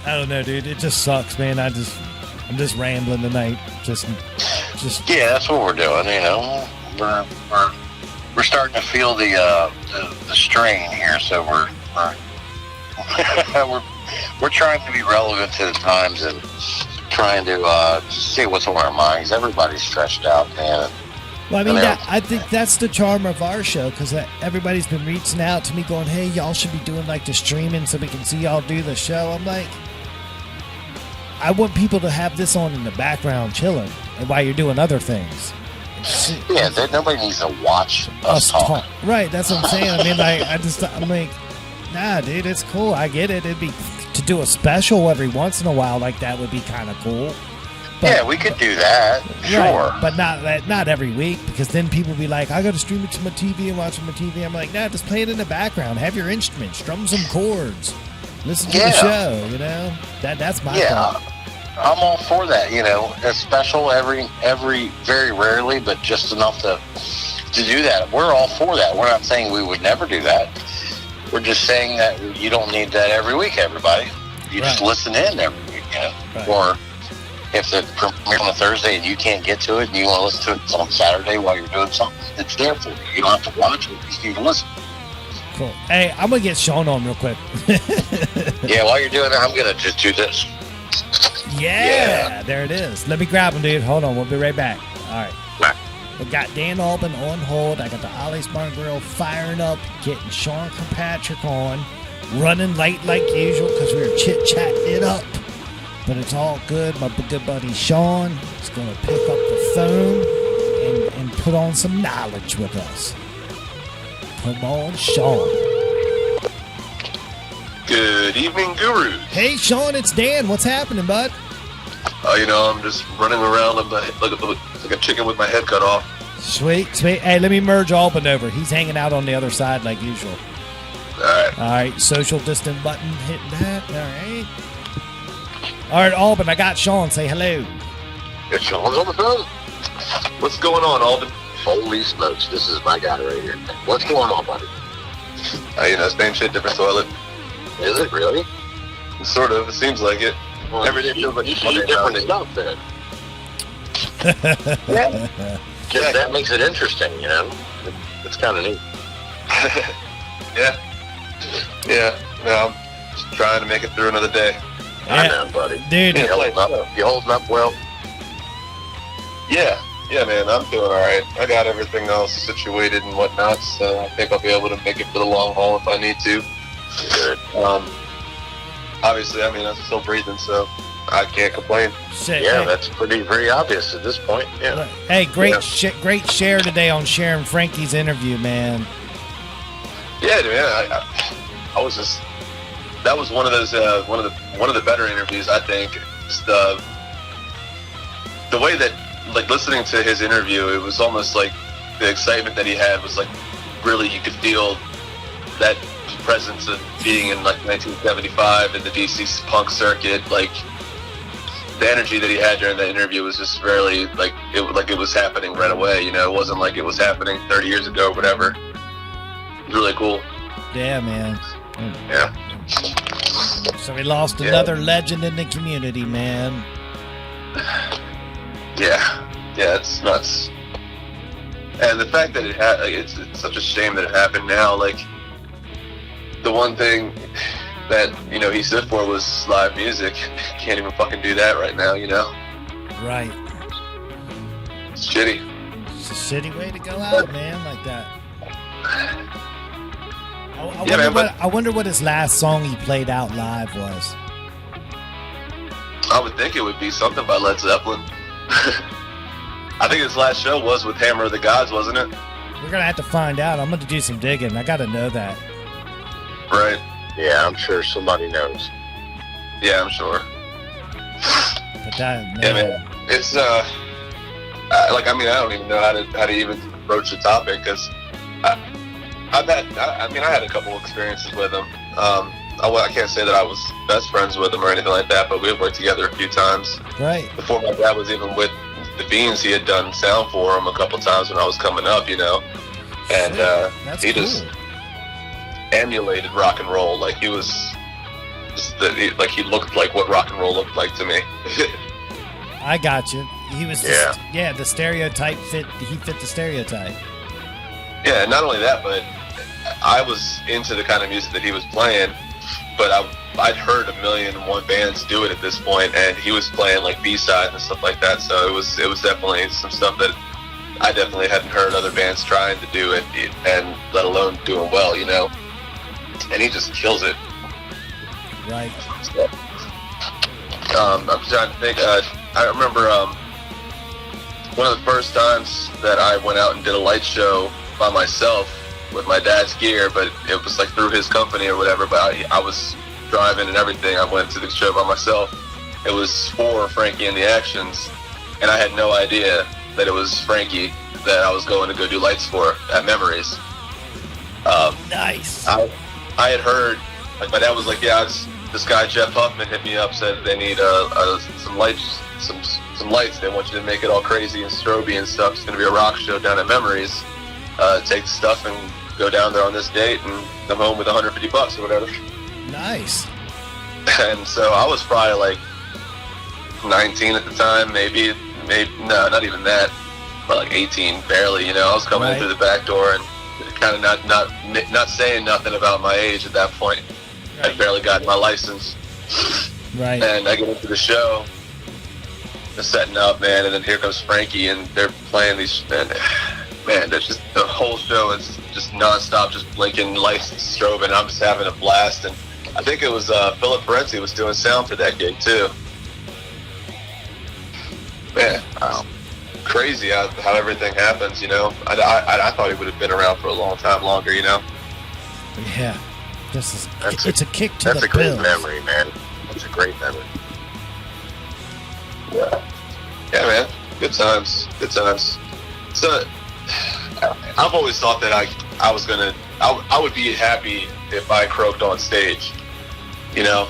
I don't know, dude. It just sucks, man. I'm just rambling tonight. Just. Yeah, that's what we're doing. You know, we're starting to feel the strain here, so we're we're trying to be relevant to the times and trying to see what's on our minds. Everybody's stretched out, man. Well, I mean, I think that's the charm of our show, because everybody's been reaching out to me going, hey, y'all should be doing like the streaming so we can see y'all do the show. I'm like, I want people to have this on in the background chilling while you're doing other things. Yeah, nobody needs to watch us talk. Right, that's what I'm saying. I mean, I'm like, nah, dude, it's cool. I get it. It'd be to do a special every once in a while like that would be kind of cool. But, yeah, we could do that, sure. Right, but not every week, because then people be like, I got to stream it to my TV and watch it on my TV. I'm like, nah, just play it in the background. Have your instrument, strum some chords, listen to the show. You know, that's my thought. I'm all for that. You know, a special every very rarely, but just enough to do that. We're all for that. We're not saying we would never do that. We're just saying that you don't need that every week, everybody. You just listen in every week, you know, or. If the premiere on a Thursday and you can't get to it and you want to listen to it on Saturday while you're doing something, it's there for you. You don't have to watch it. You just need to listen. Cool. Hey, I'm going to get Sean on real quick. Yeah, while you're doing that, I'm going to just do this. Yeah, there it is. Let me grab him, dude. Hold on. We'll be right back. All right. Right. We got Dan Albin on hold. I got the Ollie's Barn Grill firing up, getting Sean Kirkpatrick on, running late like usual because we were chit-chatting it up. But it's all good. My good buddy Sean is going to pick up the phone and put on some knowledge with us. Come on, Sean. Good evening, gurus. Hey, Sean, it's Dan. What's happening, bud? You know, I'm just running around like a chicken with my head cut off. Sweet, sweet. Hey, let me merge Albin over. He's hanging out on the other side like usual. All right, social distant button. Hit that. All right. All right, Albin, I got Sean. Say hello. It's Sean's on the phone. What's going on, Albin? Holy smokes, this is my guy right here. What's going on, buddy? You know, same shit, different toilet. Is it really? Sort of. It seems like it. Well, everything feels like different stuff then. Yeah. That makes it interesting, you know? It's kind of neat. Yeah. No, I'm just trying to make it through another day. I know, buddy. Dude. You holding up well? Yeah, man, I'm doing all right. I got everything else situated and whatnot, so I think I'll be able to make it for the long haul if I need to. Good. Obviously, I mean, I'm still breathing, so I can't complain. Shit, yeah, that's pretty obvious at this point. Yeah. Hey, great share today on sharing Frankie's interview, man. Yeah, man, I was just. That was one of those one of the better interviews, I think. It's the way that, like, listening to his interview, it was almost like the excitement that he had was like really, you could feel that presence of being in like 1975 in the DC punk circuit. Like the energy that he had during that interview was just really like it was happening right away. You know, it wasn't like it was happening 30 years ago or whatever. It was really cool. Yeah, man. Yeah. So we lost another legend in the community, man. Yeah, it's nuts. And the fact that it's such a shame that it happened now. Like, the one thing that, you know, he stood for was live music. Can't even fucking do that right now, you know? Right. It's shitty. It's a shitty way to go out, man, like that. I wonder what his last song he played out live was. I would think it would be something by Led Zeppelin. I think his last show was with Hammer of the Gods, wasn't it? We're going to have to find out. I'm going to do some digging. I got to know that. Right. Yeah, I'm sure somebody knows. Yeah, I'm sure. But that, Yeah, man. It's I don't even know how to even approach the topic, because I had a couple experiences with him. I can't say that I was best friends with him or anything like that, but we had worked together a few times. Right. Before my dad was even with the Beans, he had done sound for him a couple times when I was coming up, you know. And That's he cool. just emulated rock and roll. Like, he was he looked like what rock and roll looked like to me. I got you. He was the stereotype fit. He fit the stereotype. Yeah, and not only that, but I was into the kind of music that he was playing, but I'd heard 1,000,001 bands do it at this point, and he was playing like B-sides and stuff like that. So it was definitely some stuff that I definitely hadn't heard other bands trying to do it, and let alone doing well, you know. And he just kills it. Right. So, I'm trying to think. I remember one of the first times that I went out and did a light show by myself with my dad's gear, but it was like through his company or whatever. But I was driving and everything. I went to the show by myself. It was for Frankie and the Actions, and I had no idea that it was Frankie that I was going to go do lights for at Memories. Nice. I had heard, like, my dad was like, yeah, this guy Jeff Huffman hit me up, said they need some lights, some lights. They want you to make it all crazy and stroby and stuff. It's going to be a rock show down at Memories. Take the stuff and go down there on this date and come home with $150 or whatever. Nice. And so I was probably like 19 at the time, maybe no, not even that, but like 18, barely. You know, I was coming in through the back door and kind of not saying nothing about my age at that point. Right. I'd barely gotten my license. Right. And I get into the show, they're setting up, man, and then here comes Frankie, and they're playing these, and man, that's just the whole show is just nonstop, just blinking lights and strobing, and I'm just having a blast. And I think it was Philip Parenzi was doing sound for that gig too. Man, crazy how everything happens, you know. I thought he would have been around for a long time longer, you know. Yeah, it's a kick to that's the a great bills. memory, man. That's a great memory. Yeah, man. Good times. So I've always thought that I would be happy if I croaked on stage, you know.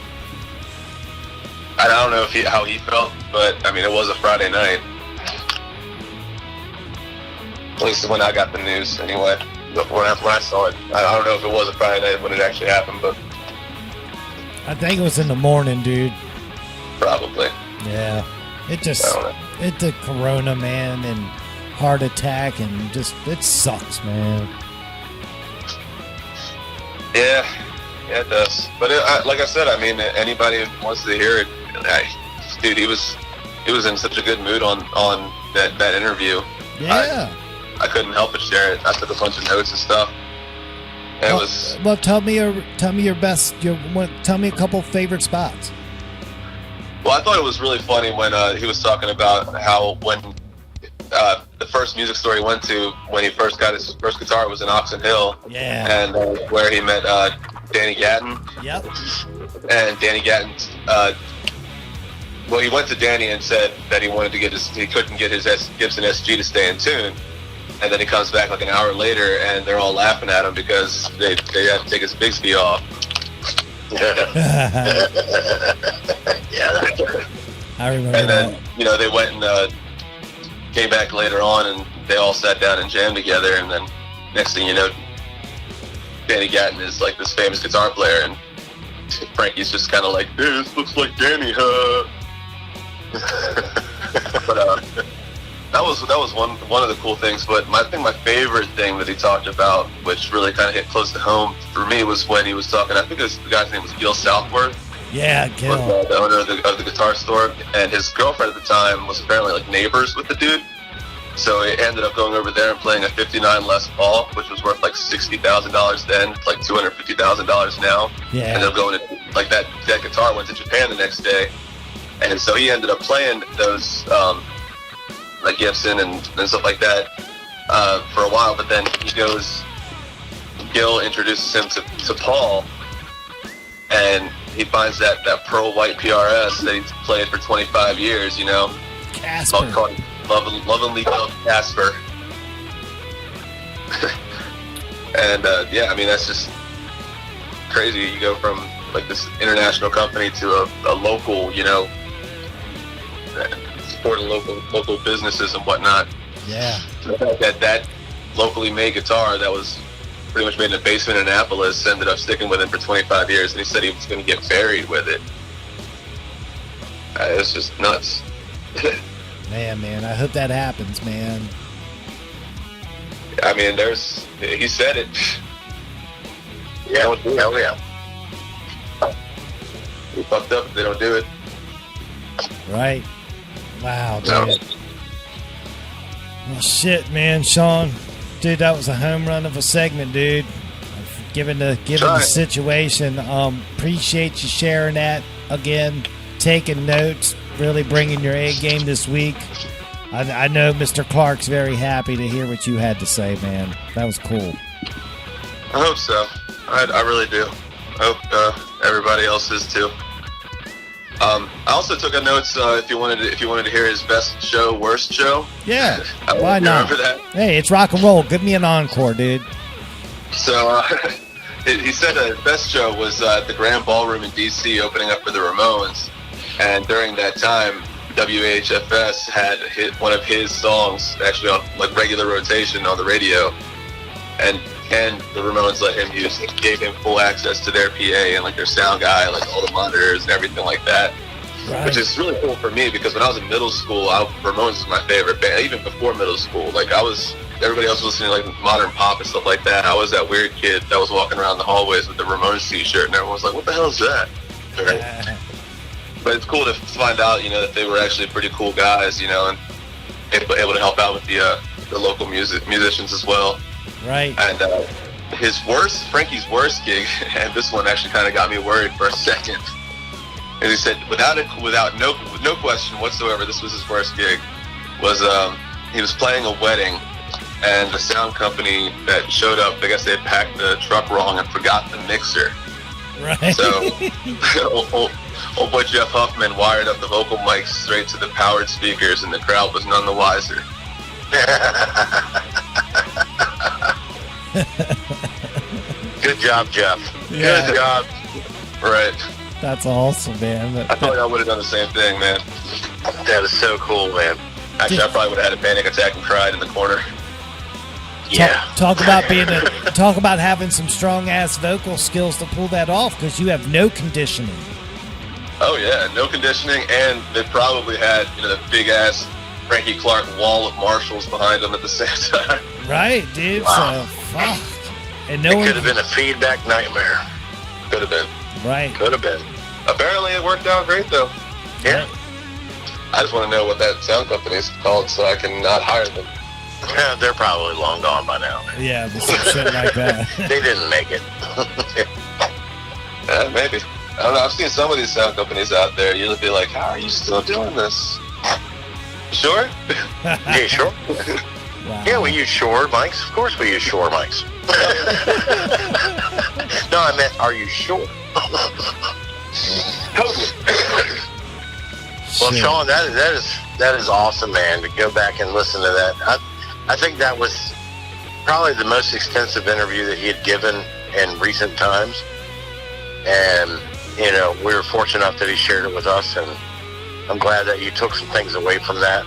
I don't know how he felt, but I mean, it was a Friday night. At least when I got the news, anyway. But when I saw it, I don't know if it was a Friday night when it actually happened, but I think it was in the morning, dude. probably. Yeah. It the corona, man, and heart attack, and just, it sucks, man. Yeah, it does. But like I said, I mean, anybody who wants to hear it, dude, he was in such a good mood on that interview. Yeah. I couldn't help but share it. I took a bunch of notes and stuff. And it was. Well, tell me your best. Tell me a couple favorite spots. Well, I thought it was really funny when he was talking about how when the first music store he went to when he first got his first guitar was in Oxon Hill. Yeah. And where he met Danny Gatton. Yep. And Danny Gatton. Well, he went to Danny and said that he couldn't get his Gibson SG to stay in tune. And then he comes back like an hour later, and they're all laughing at him because they had to take his Bigsby off. Yeah, I remember. And then they went and came back later on, and they all sat down and jammed together. And then next thing you know, Danny Gatton is like this famous guitar player, and Frankie's just kind of like, "Hey, this looks like Danny, huh?" But that was one of the cool things. But I think my favorite thing that he talked about, which really kind of hit close to home for me, was when he was talking. I think the guy's name was Gil Southworth. Yeah, Gil. Was, the owner of the guitar store, and his girlfriend at the time was apparently like neighbors with the dude. So he ended up going over there and playing a '59 Les Paul, which was worth like $60,000 then, like $250,000 now. Yeah. Ended up going to, like, that guitar went to Japan the next day, and so he ended up playing those like Gibson and stuff like that for a while. But then Gil introduces him to Paul, and he finds that pearl white PRS that he's played for 25 years, you know. Casper. Called lovingly called Casper. And yeah, I mean, that's just crazy. You go from like this international company to a local, you know, supporting local businesses and whatnot. Yeah. That locally made guitar that was pretty much made in a basement in Annapolis ended up sticking with him for 25 years, and he said he was going to get buried with it. It's just nuts. Man, I hope that happens, man. I mean, he said it. Yeah, hell yeah. We fucked up if they don't do it. Right. Wow, dude. No. Well, shit, man, Sean. Dude, that was a home run of a segment, dude. Given the situation, appreciate you sharing that again, taking notes, really bringing your A game this week. I know Mr. Clarke's very happy to hear what you had to say, man. That was cool. I hope so. I really do. I hope everybody else is too. I also took a notes if you wanted to hear his best show, worst show. Yeah, why not? Remember that? Hey, it's rock and roll. Give me an encore, dude. So he said his best show was at the Grand Ballroom in D.C. opening up for the Ramones, and during that time, WHFS had hit one of his songs actually on like regular rotation on the radio, and the Ramones gave him full access to their PA and like their sound guy, like all the monitors and everything like that. Right. Which is really cool for me because when I was in middle school, Ramones was my favorite band. Even before middle school, like everybody else was listening to like modern pop and stuff like that. I was that weird kid that was walking around the hallways with the Ramones t-shirt, and everyone was like, "What the hell is that?" Right? But it's cool to find out, you know, that they were actually pretty cool guys, you know, and able to help out with the local musicians as well. Right. And Frankie's worst gig, and this one actually kind of got me worried for a second. And he said, without no question whatsoever, this was his worst gig. Was he was playing a wedding, and the sound company that showed up, I guess they had packed the truck wrong and forgot the mixer. Right. So, old boy Jeff Huffman wired up the vocal mics straight to the powered speakers, and the crowd was none the wiser. Good job, Jeff. Yeah. Good job. Right. That's awesome, man. I thought I would have done the same thing, man. That is so cool, man. Actually, I probably would have had a panic attack and cried in the corner. Yeah. Talk about having some strong ass vocal skills to pull that off, because you have no conditioning. Oh yeah, no conditioning, and they probably had, you know, the big ass Frankie Clarke wall of Marshalls behind them at the same time. Right, dude. Wow. So fuck. And It could have been a feedback nightmare. Could have been. Right. Could have been. Apparently, it worked out great though. Yeah. I just want to know what that sound company is called so I can not hire them. They're probably long gone by now. Yeah, just some shit like that. They didn't make it. Maybe. I don't know. I've seen some of these sound companies out there. You'll be like, how are you still doing this? Sure? Yeah, sure. Wow. Yeah, we use Shure mics. Of course we use Shure mics. No, I meant, are you sure? Totally. Well, Shit. Sean, that is awesome, man, to go back and listen to that. I think that was probably the most extensive interview that he had given in recent times. And, you know, we were fortunate enough that he shared it with us, and I'm glad that you took some things away from that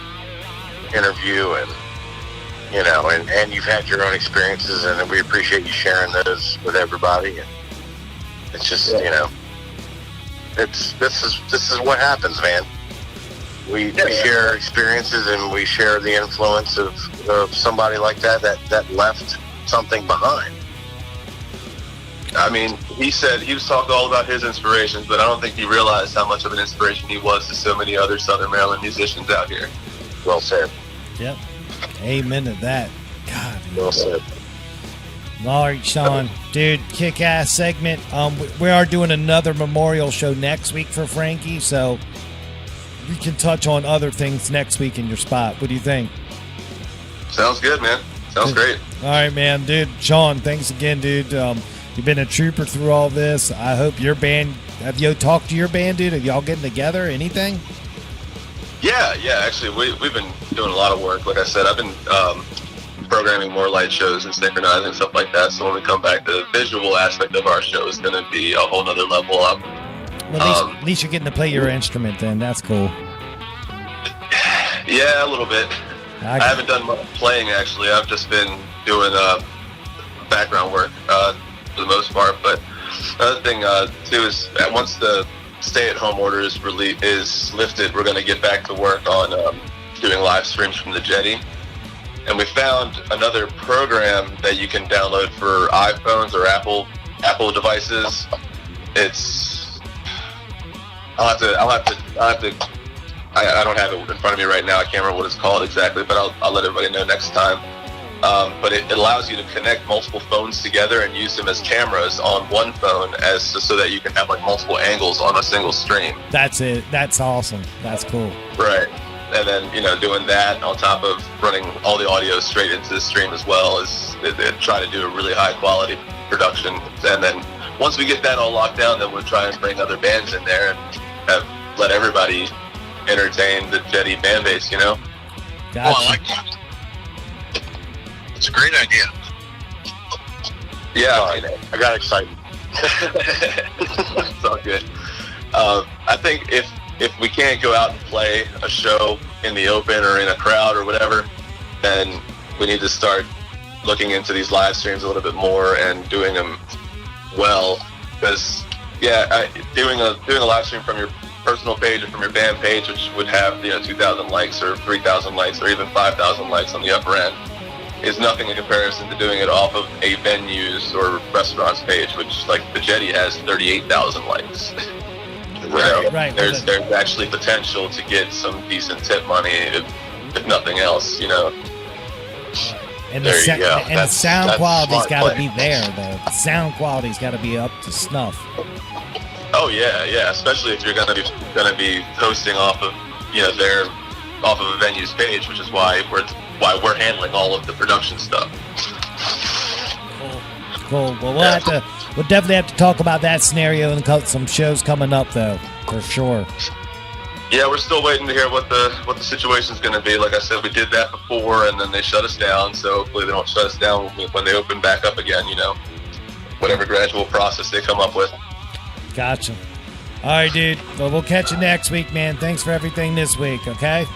interview, and, you know, and you've had your own experiences, and we appreciate you sharing those with everybody. And it's just, you know, this is what happens, man. We share experiences, and we share the influence of somebody like that left something behind. I mean, he said he was talking all about his inspirations, but I don't think he realized how much of an inspiration he was to so many other Southern Maryland musicians out here. Well said. Yep. Amen to that. God. Well said. All right, Sean. Dude, kick-ass segment. We are doing another memorial show next week for Frankie, so we can touch on other things next week in your spot. What do you think? Sounds good, man. Sounds great. All right, man. Dude, Sean, thanks again, dude. You've been a trooper through all this. I hope your band. Have you talked to your band, dude? Have y'all getting together? Anything? Yeah. Actually, we've been doing a lot of work. Like I said, I've been programming more light shows and synchronizing stuff like that. So when we come back, the visual aspect of our show is going to be a whole nother level up. Well, at least you're getting to play your instrument then. That's cool. Yeah, a little bit. I haven't done much playing, actually. I've just been doing background work for the most part. But another thing, too, is that once the stay-at-home order is lifted, we're going to get back to work on doing live streams from the Jetty. And we found another program that you can download for iPhones or Apple devices. I don't have it in front of me right now. I can't remember what it's called exactly, but I'll let everybody know next time. But it allows you to connect multiple phones together and use them as cameras on one phone, so that you can have like multiple angles on a single stream. That's it. That's awesome. That's cool. Right. And then, doing that on top of running all the audio straight into the stream as well is try to do a really high quality production. And then once we get that all locked down, then we'll try and bring other bands in there and let everybody entertain the Jetty fan base, Gotcha. Oh, I like that. It's a great idea. Yeah, I got excited. It's all good. I think if we can't go out and play a show in the open or in a crowd or whatever, then we need to start looking into these live streams a little bit more and doing them well. Because doing a live stream from your personal page or from your band page, which would have 2,000 likes or 3,000 likes or even 5,000 likes on the upper end, is nothing in comparison to doing it off of a venue's or restaurant's page, which, like, the Jetty has 38,000 likes. Right. There's actually potential to get some decent tip money, if nothing else, And there you go. And the sound quality's got to play. be there, though. The sound quality's got to be up to snuff. Oh yeah, especially if you're gonna be hosting off of a venue's page, which is why we're handling all of the production stuff. Cool. Well, we'll definitely have to talk about that scenario and some shows coming up, though, for sure. Yeah, we're still waiting to hear what the situation's going to be. Like I said, we did that before, and then they shut us down. So hopefully they don't shut us down when they open back up again. Whatever gradual process they come up with. Gotcha. All right, dude. Well, we'll catch you next week, man. Thanks for everything this week. Okay.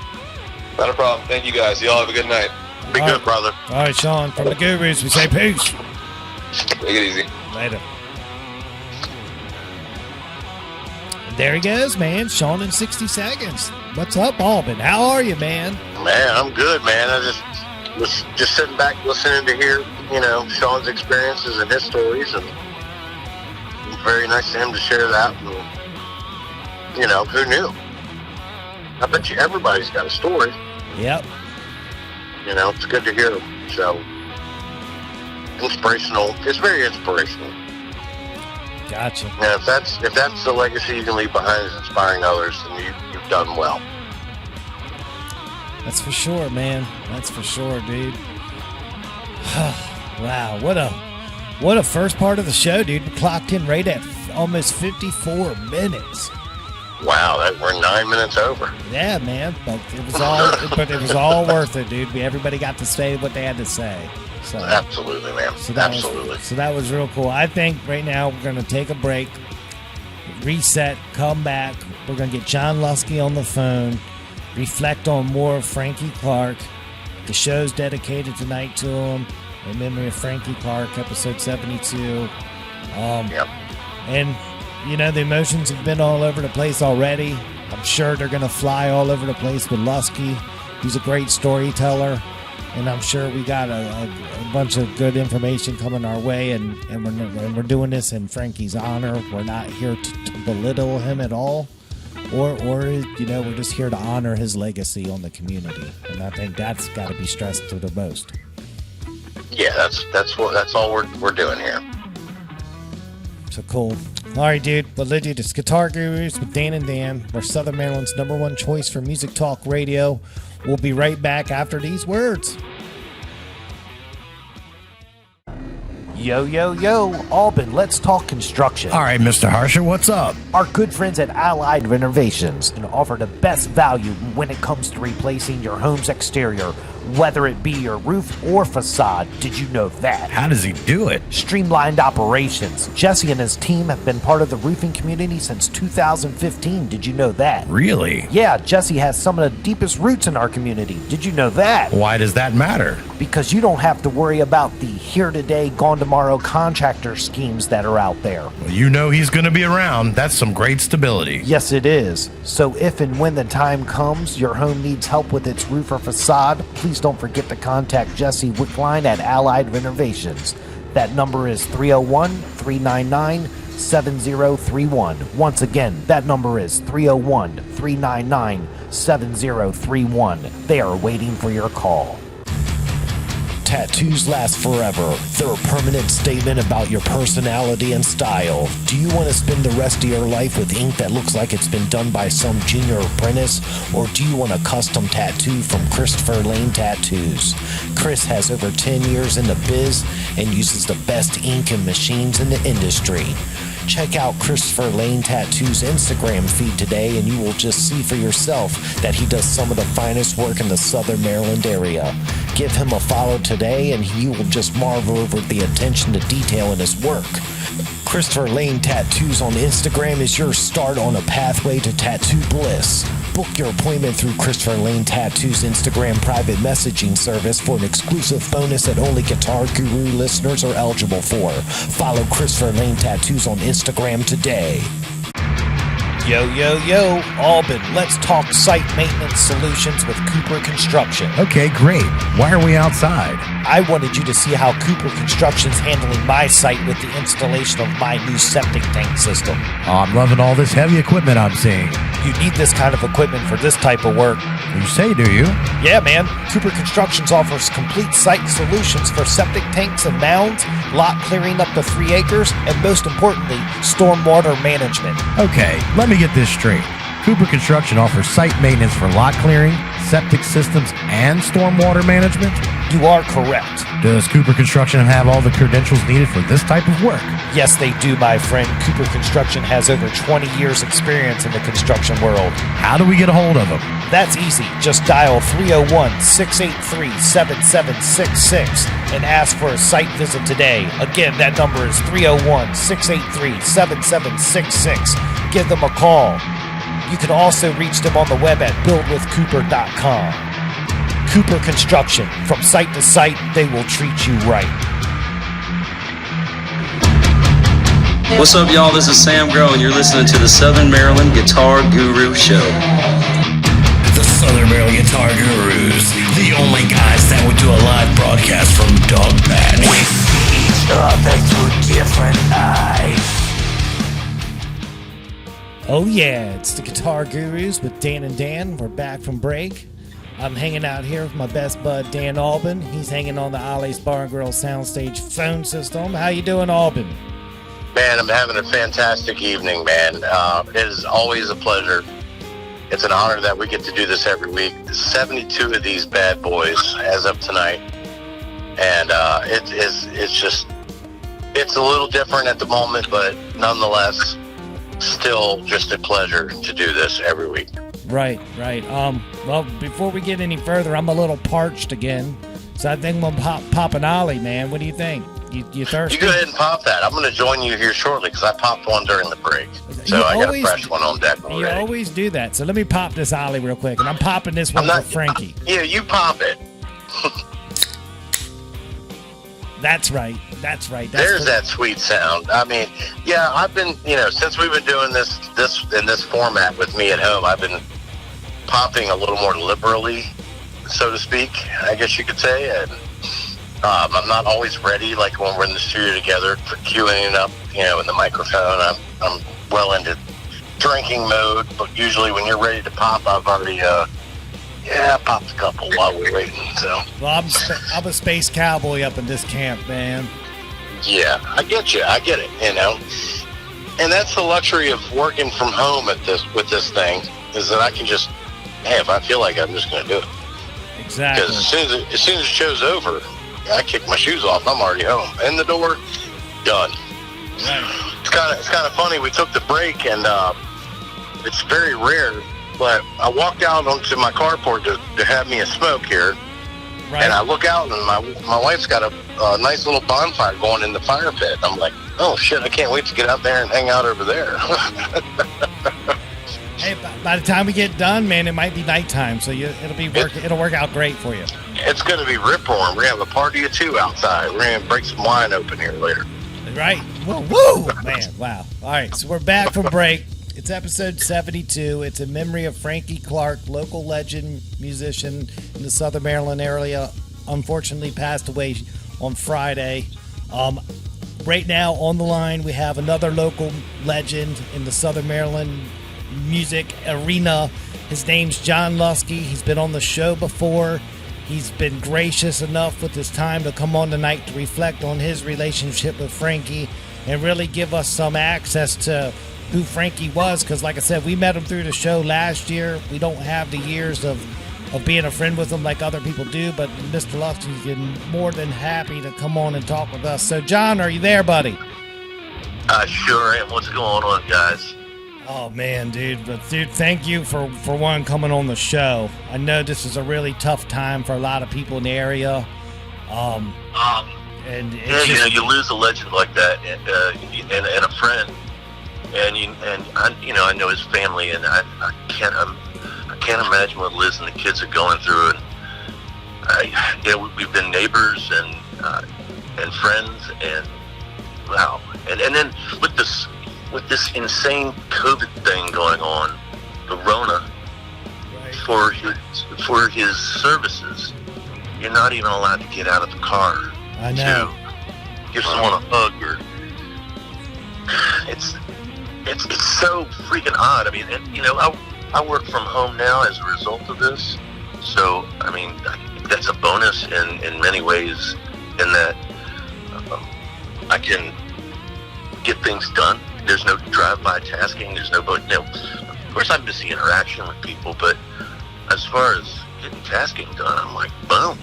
Not a problem. Thank you guys. Y'all have a good night. Be All good, right. brother. All right, Sean. From the Gurus, we say peace. Take it easy. Later. There he goes, man. Sean in 60 seconds. What's up, Albin? How are you, man? Man, I'm good, man. I was just sitting back listening to hear, Sean's experiences and his stories, and it was very nice to him to share that. And, who knew? I bet you everybody's got a story. Yep. It's good to hear them. So, inspirational. It's very inspirational. Gotcha. And if that's the legacy you can leave behind is inspiring others, then you've done well. That's for sure, man. That's for sure, dude. Wow, what a first part of the show, dude. We clocked in right at almost 54 minutes. Wow, we're 9 minutes over. Yeah, man. But it was all worth it, dude. Everybody got to say what they had to say. So Absolutely, man. Absolutely. So that was real cool. I think right now we're going to take a break, reset, come back. We're going to get John Luskey on the phone, reflect on more of Frankie Clarke. The show's dedicated tonight to him in memory of Frankie Clarke, episode 72. Yep. And, the emotions have been all over the place already. I'm sure they're going to fly all over the place with Luskey. He's a great storyteller. And I'm sure we got a bunch of good information coming our way, and we're doing this in Frankie's honor. We're not here to belittle him at all, or we're just here to honor his legacy on the community. And I think that's got to be stressed to the most. Yeah, that's all we're doing here. So cool. All right, dude. Well, dude, it's Guitar Gurus with Dan and Dan. We're Southern Maryland's #1 choice for music talk radio. We'll be right back after these words. Yo, yo, yo, Albin, let's talk construction. All right, Mr. Harsha, what's up? Our good friends at Allied Renovations can offer the best value when it comes to replacing your home's exterior, whether it be your roof or facade. Did you know that? How does he do it? Streamlined operations. Jesse and his team have been part of the roofing community since 2015. Did you know that? Really? Yeah, Jesse has some of the deepest roots in our community. Did you know that? Why does that matter? Because you don't have to worry about the here today, gone tomorrow contractor schemes that are out there. Well, you know he's going to be around. That's some great stability. Yes, it is. So if and when the time comes, your home needs help with its roof or facade, please don't forget to contact Jesse Wickline at Allied Renovations. That number is 301-399-7031. Once again, that number is 301-399-7031. They are waiting for your call. Tattoos last forever. They're a permanent statement about your personality and style. Do you want to spend the rest of your life with ink that looks like it's been done by some junior apprentice? Or do you want a custom tattoo from Christopher Lane Tattoos? Chris has over 10 years in the biz and uses the best ink and machines in the industry. Check out Christopher Lane Tattoo's Instagram feed today and you will just see for yourself that he does some of the finest work in the Southern Maryland area. Give him a follow today and you will just marvel over the attention to detail in his work. Christopher Lane Tattoos on Instagram is your start on a pathway to tattoo bliss. Book your appointment through Christopher Lane Tattoo's Instagram private messaging service for an exclusive bonus that only Guitar Guru listeners are eligible for. Follow Christopher Lane Tattoos on Instagram today. Yo, yo, yo, Albin, let's talk site maintenance solutions with Cooper Construction. Okay, great. Why are we outside? I wanted you to see how Cooper Construction's handling my site with the installation of my new septic tank system. Oh, I'm loving all this heavy equipment I'm seeing. You need this kind of equipment for this type of work. You say, do you? Yeah, man. Cooper Constructions offers complete site solutions for septic tanks and mounds, lot clearing up to 3 acres, and most importantly, stormwater management. Okay, let me get this straight. Cooper Construction offers site maintenance for lot clearing, septic systems, and stormwater management? You are correct. Does Cooper Construction have all the credentials needed for this type of work? Yes, they do, my friend. Cooper Construction has over 20 years experience in the construction world. How do we get a hold of them? That's easy. Just dial 301-683-7766 and ask for a site visit today. Again, that number is 301-683-7766. Give them a call. You can also reach them on the web at buildwithcooper.com. Cooper Construction. From site to site, they will treat you right. What's up, y'all? This is Sam Grow, and you're listening to the Southern Maryland Guitar Guru Show. The Southern Maryland Guitar Gurus, the only guys that would do a live broadcast from Dogbat. We see each other through different eyes. Oh yeah, it's the Guitar Gurus with Dan and Dan. We're back from break. I'm hanging out here with my best bud, Dan Albin. He's hanging on the Ollie's Bar and Grill Soundstage phone system. How you doing, Albin? Man, I'm having a fantastic evening, man. It is always a pleasure. It's an honor that we get to do this every week. 72 of these bad boys as of tonight. And it's a little different at the moment, but nonetheless, still just a pleasure to do this every week. Right. Well, before we get any further, I'm a little parched again, so I think I'm gonna pop an Ollie, man. What do you think? You thirsty? You go ahead and pop that. I'm going to join you here shortly because I popped one during the break. So I got a fresh one on deck already. You always do that. So let me pop this Ollie real quick, and I'm popping this one for Frankie. Yeah, you pop it. That's right. There's that sweet sound. I mean, yeah, I've been, since we've been doing this in this format with me at home, I've been popping a little more liberally, so to speak, I guess you could say. And I'm not always ready, like when we're in the studio together for queuing it up, in the microphone. I'm well into drinking mode, but usually when you're ready to pop, I've already, I popped a couple while we're waiting. So. Well, I'm a space cowboy up in this camp, man. Yeah, I get you. I get it. And that's the luxury of working from home with this thing, is that I can just, hey, if I feel like it, I'm just going to do it. Exactly. Because as soon as the show's over, I kick my shoes off. I'm already home. In the door, done. Right. It's kind of funny. We took the break, and it's very rare. But I walked out onto my carport to have me a smoke here, Right. and I look out, and my wife's got a nice little bonfire going in the fire pit. I'm like, oh shit! I can't wait to get out there and hang out over there. Hey, by the time we get done, man, it might be nighttime, so it'll work out great for you. It's going to be rip roaring. We're going to have a party of two outside. We're going to break some wine open here later. Right. Woo! Man, wow. All right, so we're back from break. It's episode 72. It's in memory of Frankie Clarke, local legend, musician in the Southern Maryland area. Unfortunately passed away on Friday. Right now on the line, we have another local legend in the Southern Maryland music arena. His name's John Luskey. He's been on the show before. He's been gracious enough with his time to come on tonight to reflect on his relationship with Frankie and really give us some access to who Frankie was, because like I said, we met him through the show last year. We don't have the years of being a friend with him like other people do, but Mr. Luskey's been more than happy to come on and talk with us. So John, are you there, buddy? I sure am. What's going on, guys? Oh man, dude! But dude, thank you for one coming on the show. I know this is a really tough time for a lot of people in the area. And it's yeah, you lose a legend like that, and a friend, and I know his family, and I can't imagine what Liz and the kids are going through. And we've been neighbors and friends, and wow, and then with this insane COVID thing going on, the Rona, for his services, you're not even allowed to get out of the car to give someone a hug, or it's so freaking odd. I mean, I work from home now as a result of this, so I mean that's a bonus in many ways, in that I can get things done. There's no drive-by tasking. There's no, of course I miss the interaction with people, but as far as getting tasking done, I'm like, boom.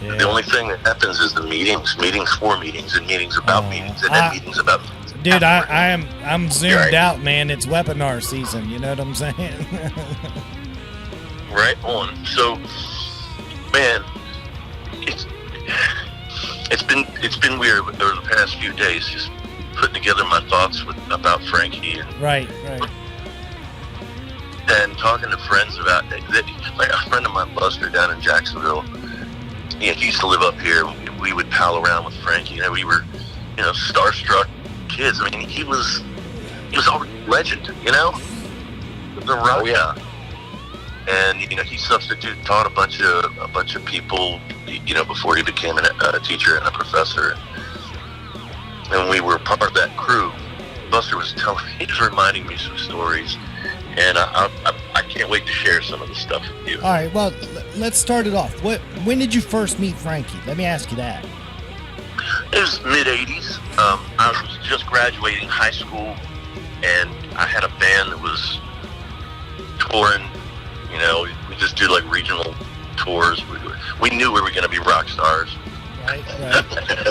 Yeah. The only thing that happens is the meetings for meetings, and meetings about meetings, and then meetings about meetings. Dude, I'm zoomed out, man. It's webinar season. You know what I'm saying? Right on. So, man, it's been weird over the past few days, just putting together my thoughts about Frankie, and right, and talking to friends about it. Like a friend of mine, Buster, down in Jacksonville. He used to live up here. We would pal around with Frankie. We were, starstruck kids. I mean, he was already a legend. The rock guy. And he substitute taught a bunch of people. Before he became a teacher and a professor. And we were part of that crew. Buster was reminding me some stories, and I can't wait to share some of the stuff with you. All right, well, let's start it off. When did you first meet Frankie? Let me ask you that. It was mid-'80s. I was just graduating high school, and I had a band that was touring. We just do like regional tours. We knew we were going to be rock stars. Right.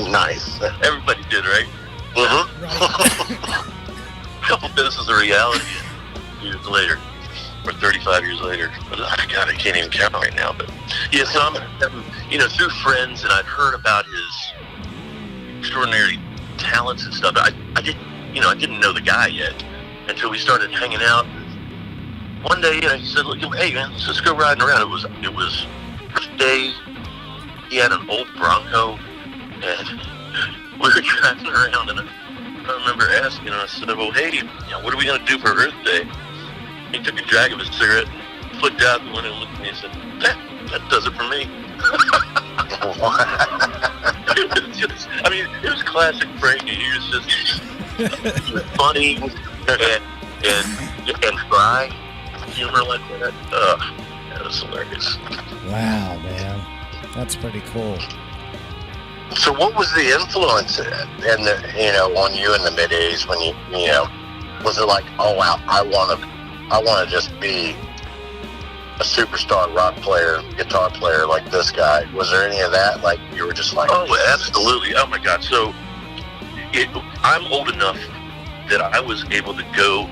Nice. Everybody did, right? Mm-hmm. Right. A couple businesses of reality years later, or 35 years later. But God, I can't even count right now. But yeah, so I'm through friends, and I'd heard about his extraordinary talents and stuff. I didn't know the guy yet until we started hanging out. One day, he said, "Look, hey man, let's go riding around." It was first day. He had an old Bronco, and we were driving around, and I remember asking him, I said, well, hey, what are we going to do for Earth Day? He took a drag of his cigarette, flipped out the window, and looked at me and said, that does it for me. It was classic Frankie. He was funny and dry humor like that. That was hilarious. Wow, man. That's pretty cool. So what was the influence on you in the mid-'80s when you was it like, oh wow, I want to just be a superstar rock player, guitar player like this guy? Was there any of that? Like, you were just like, oh, absolutely. Oh my God. So I'm old enough that I was able to go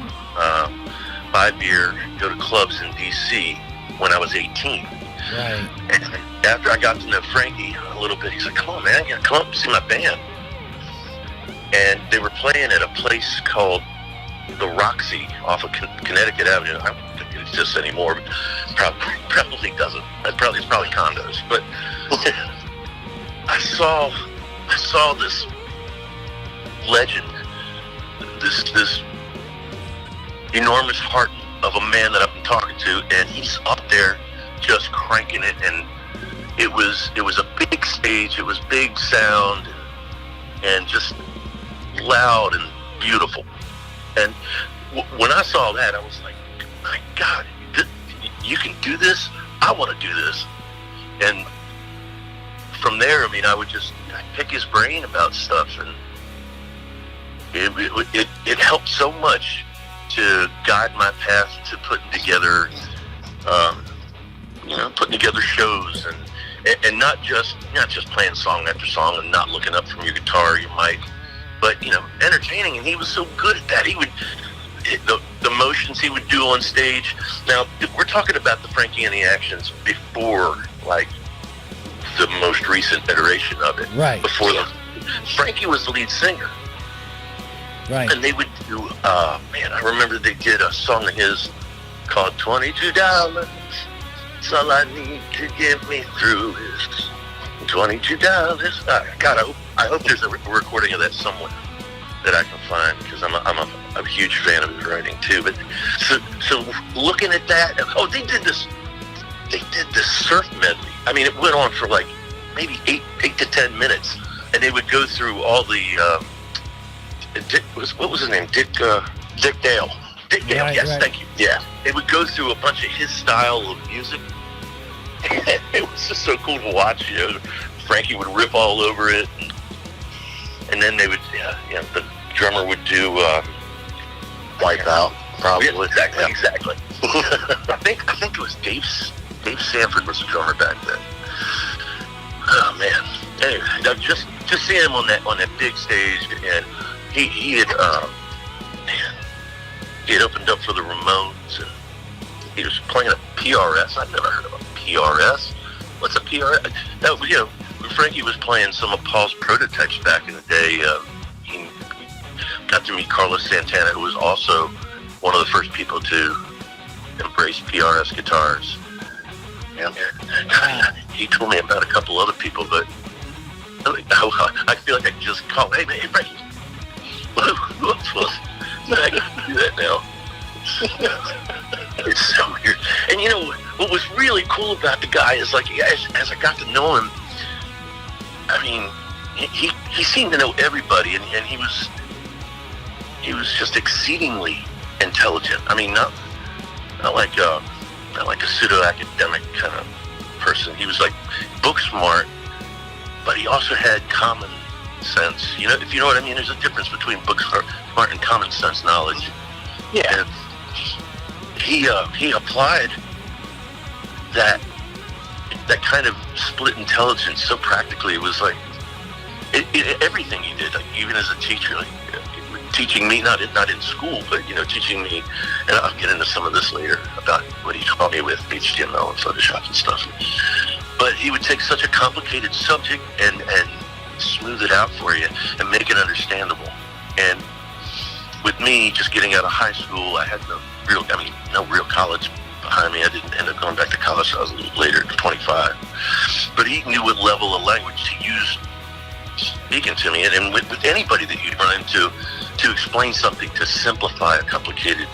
buy beer, go to clubs in DC when I was 18. Right. And after I got to know Frankie a little bit, he's like, come on, man, you gotta come up and see my band. And they were playing at a place called the Roxy off of Connecticut Avenue. I don't think it exists anymore, but probably doesn't. It's probably condos. But I saw this legend, this enormous heart of a man that I've been talking to, and he's up there just cranking it, and it was a big stage, it was big sound, and just loud and beautiful. And when I saw that, I was like, my God, you can do this? I want to do this. And from there, I mean, I'd pick his brain about stuff, and it helped so much to guide my path to putting together shows, and not just playing song after song and not looking up from your guitar or your mic, but entertaining. And he was so good at that. He would the motions he would do on stage. Now we're talking about the Frankie and the Actions before, like, the most recent iteration of it. Right. Before Frankie was the lead singer. Right. And they would do, man, I remember they did a song of his called $22. It's all I need to get me through is $22. God, I hope there's a recording of that somewhere that I can find, because I'm a huge fan of his writing too. But so looking at that, they did this surf medley. I mean, it went on for like maybe 8 to 10 minutes, and they would go through all the what was his name? Dick Dale. Dick Dale, Right, yes, right. thank you. Yeah, they would go through a bunch of his style of music. It was just so cool to watch. Frankie would rip all over it, and then they would, the drummer would do Wipeout, probably. Yeah, exactly. I think it was Dave Sanford was the drummer back then. Oh man. Anyway, just seeing him on that big stage, and he had opened up for the Ramones, and he was playing a PRS. I've never heard of a PRS. What's a PRS? That, when Frankie was playing some of Paul's prototypes back in the day, he got to meet Carlos Santana, who was also one of the first people to embrace PRS guitars. And he told me about a couple other people, but I feel like I can just call, hey Frankie, who else was? I can do that now. It's so weird. And what was really cool about the guy is, like, as I got to know him, I mean, he seemed to know everybody, and he was just exceedingly intelligent. I mean, not like a pseudo-academic kind of person. He was like book smart, but he also had common sense. If you know what I mean. There's a difference between book smart and common sense knowledge. Yeah. And he applied that kind of split intelligence so practically. It was like everything he did, like, even as a teacher, like, teaching me, not in school, but teaching me, and I'll get into some of this later about what he taught me with HTML and Photoshop and stuff. But he would take such a complicated subject and smooth it out for you and make it understandable. And with me, just getting out of high school, I had no real college behind me. I didn't end up going back to college. I was a little later, 25. But he knew what level of language to use speaking to me, and with anybody that you'd run into, to explain something, to simplify a complicated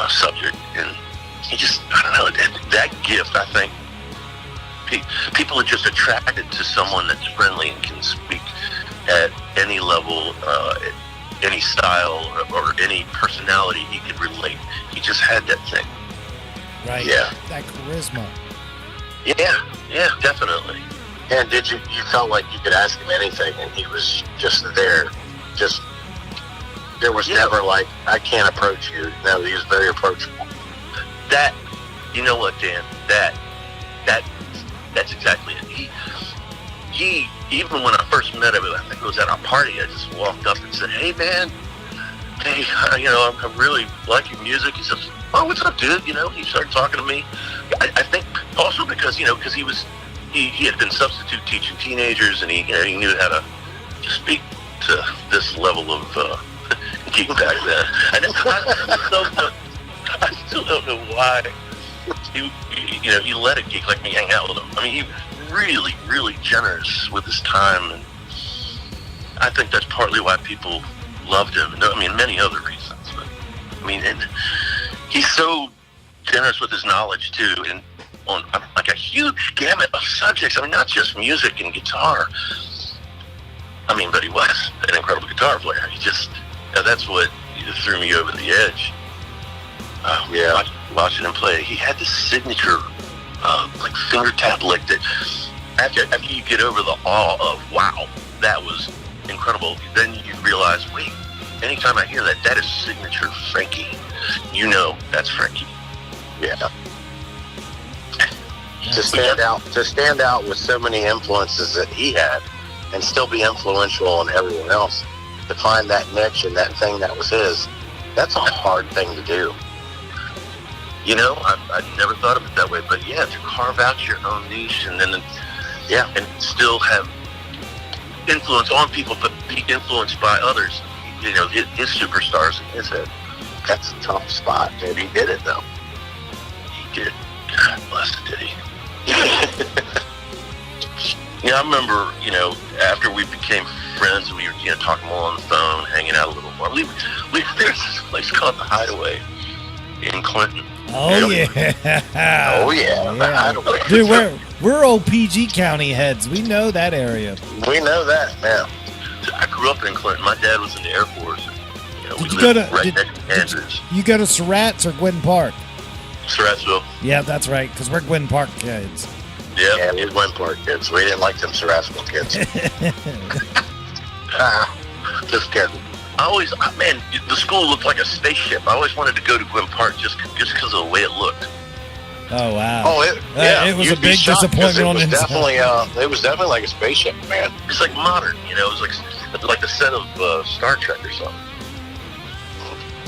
subject. And he just, I don't know, that gift, I think, people are just attracted to someone that's friendly and can speak at any level, any style, or any personality he could relate. He just had that thing. Right. Yeah. That charisma. Yeah, definitely. And you felt like you could ask him anything, and he was just there. There was never like, I can't approach you. No, he was very approachable. That You know what, Dan? That's exactly it. He even when I first met him, I think it was at our party, I just walked up and said, "Hey, man, hey, I really like your music." He says, "Oh, what's up, dude?" He started talking to me. I think also because he had been substitute teaching teenagers, and he knew how to speak to this level of geek back then. And I still don't know why he let a geek like me hang out with him. I mean, he was really, really generous with his time, and I think that's partly why people loved him. I mean, many other reasons, but I mean, and he's so generous with his knowledge too, and on like a huge gamut of subjects. I mean, not just music and guitar. I mean, but he was an incredible guitar player. He just, that's what threw me over the edge. Watching him play, he had this signature, like finger tap lick that after you get over the awe of, wow, that was incredible, then you realize, wait, anytime I hear that, that is signature Frankie. That's Frankie. Yeah. To stand out with so many influences that he had and still be influential on everyone else, to find that niche and that thing that was his, that's a hard thing to do. I never thought of it that way, but to carve out your own niche and then, and still have influence on people, but be influenced by others, his superstars in his head. That's a tough spot, dude. He did it, though. He did. God bless it, did he? I remember, after we became friends, we were, talking more on the phone, hanging out a little more. There's this place called The Hideaway in Clinton. Oh, yeah. Oh, yeah. The Hideaway. Dude, we're old PG County heads. We know that area. We know that, man. I grew up in Clinton. My dad was in the Air Force. Did you go to Andrews. You go to Surratt's or Gwynn Park? Surrattsville. Yeah, that's right, because we're Gwynn Park kids. Yeah, we Gwynn Park kids. We didn't like them Surrattsville kids. Just kidding. The school looked like a spaceship. I always wanted to go to Gwynn Park just because of the way it looked. Oh, wow. Oh, it was a big disappointment on inside. It was definitely like a spaceship, man. It's like modern, it was like the set of Star Trek or something.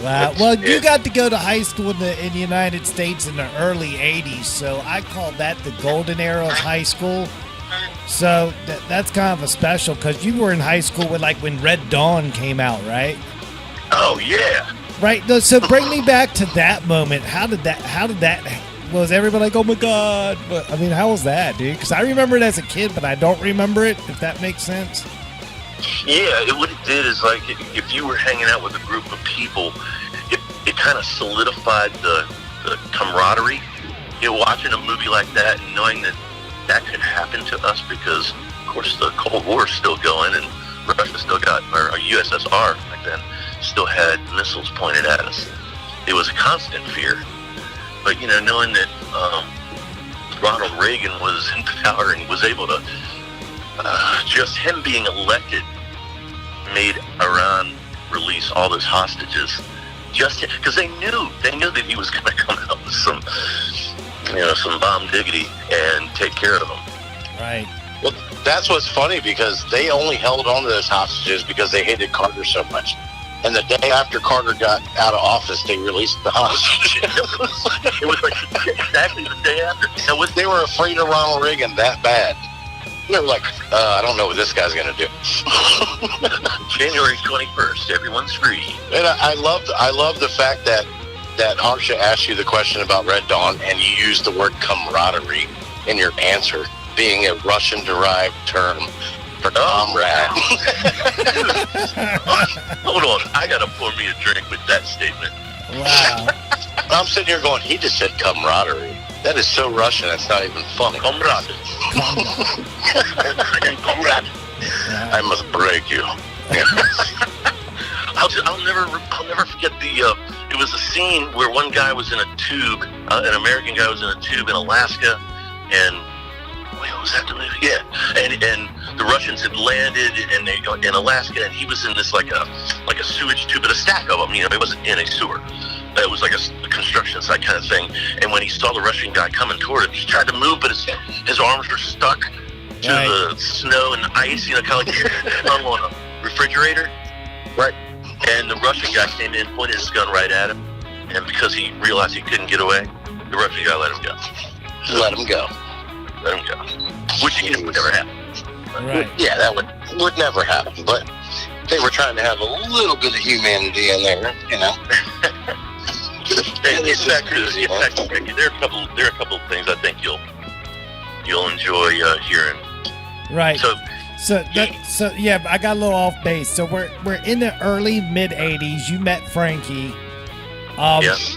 Wow. Well, you got to go to high school in the United States in the early 80s, so I call that the golden era of high school. So that's kind of a special, because you were in high school when Red Dawn came out, right? Oh, yeah. Right. So bring me back to that moment. How did that was everybody like, oh my God? I mean, how was that, dude? Because I remember it as a kid, but I don't remember it, if that makes sense. Yeah, what it did is, if you were hanging out with a group of people, it kind of solidified the camaraderie. Watching a movie like that and knowing that could happen to us, because, of course, the Cold War is still going, and Russia still got, or USSR back then, still had missiles pointed at us. It was a constant fear. But, knowing that Ronald Reagan was in power and was able to, just him being elected made Iran release all those hostages, just because they knew that he was going to come out with some bomb diggity and take care of them. Right. Well, that's what's funny, because they only held on to those hostages because they hated Carter so much. And the day after Carter got out of office, they released the hostages. It was exactly the day after. They were afraid of Ronald Reagan that bad. They were like, I don't know what this guy's going to do. January 21st, everyone's free. And I love the fact that Harsha asked you the question about Red Dawn, and you used the word camaraderie in your answer, being a Russian-derived term for comrade. Hold on, I got to pour me a drink with that statement. Wow. I'm sitting here going, he just said camaraderie. That is so Russian, it's not even funny. Comrade. Comrade. I must break you. I'll never forget it was a scene where one guy was in a tube, an American guy was in a tube in Alaska, and wait, what was that the movie? Yeah, and the Russians had landed in Alaska, and he was in this like a sewage tube, but a stack of them. He wasn't in a sewer. it was like a construction site kind of thing. And when he saw the Russian guy coming toward him, he tried to move, but his arms were stuck to the snow and ice, kind of like hung on a refrigerator. Right. And the Russian guy came in, pointed his gun right at him, and because he realized he couldn't get away, the Russian guy let him go. Let him go. Let him go. Which again would never happen. Right. Yeah, that would never happen. But they were trying to have a little bit of humanity in there, In fact, Ricky, there are a couple of things I think you'll enjoy hearing. Right. So yeah, I got a little off base. So we're in the early mid '80s. You met Frankie.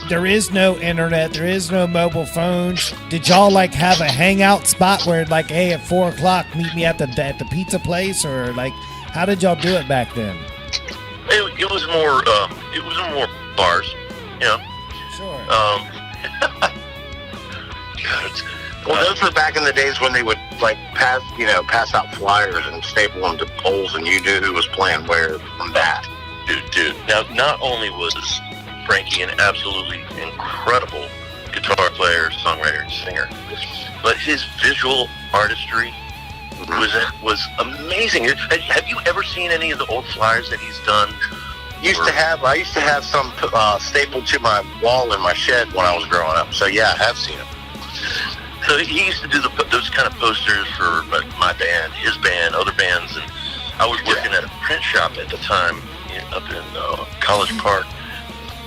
There is no internet. There is no mobile phones. Did y'all like have a hangout spot where like, hey, at 4:00, meet me at the pizza place, or like, how did y'all do it back then? It was more bars, Sure. Well, those were back in the days when they would like pass out flyers and staple them to poles, and you knew who was playing where from that. Dude. Now, not only was Frankie an absolutely incredible guitar player, songwriter, and singer, but his visual artistry was amazing. Have you ever seen any of the old flyers that he's done? I used to have some stapled to my wall in my shed when I was growing up. So yeah, I have seen them. So he used to do those kind of posters for my band, his band, other bands, and I was working at a print shop at the time up in College Park,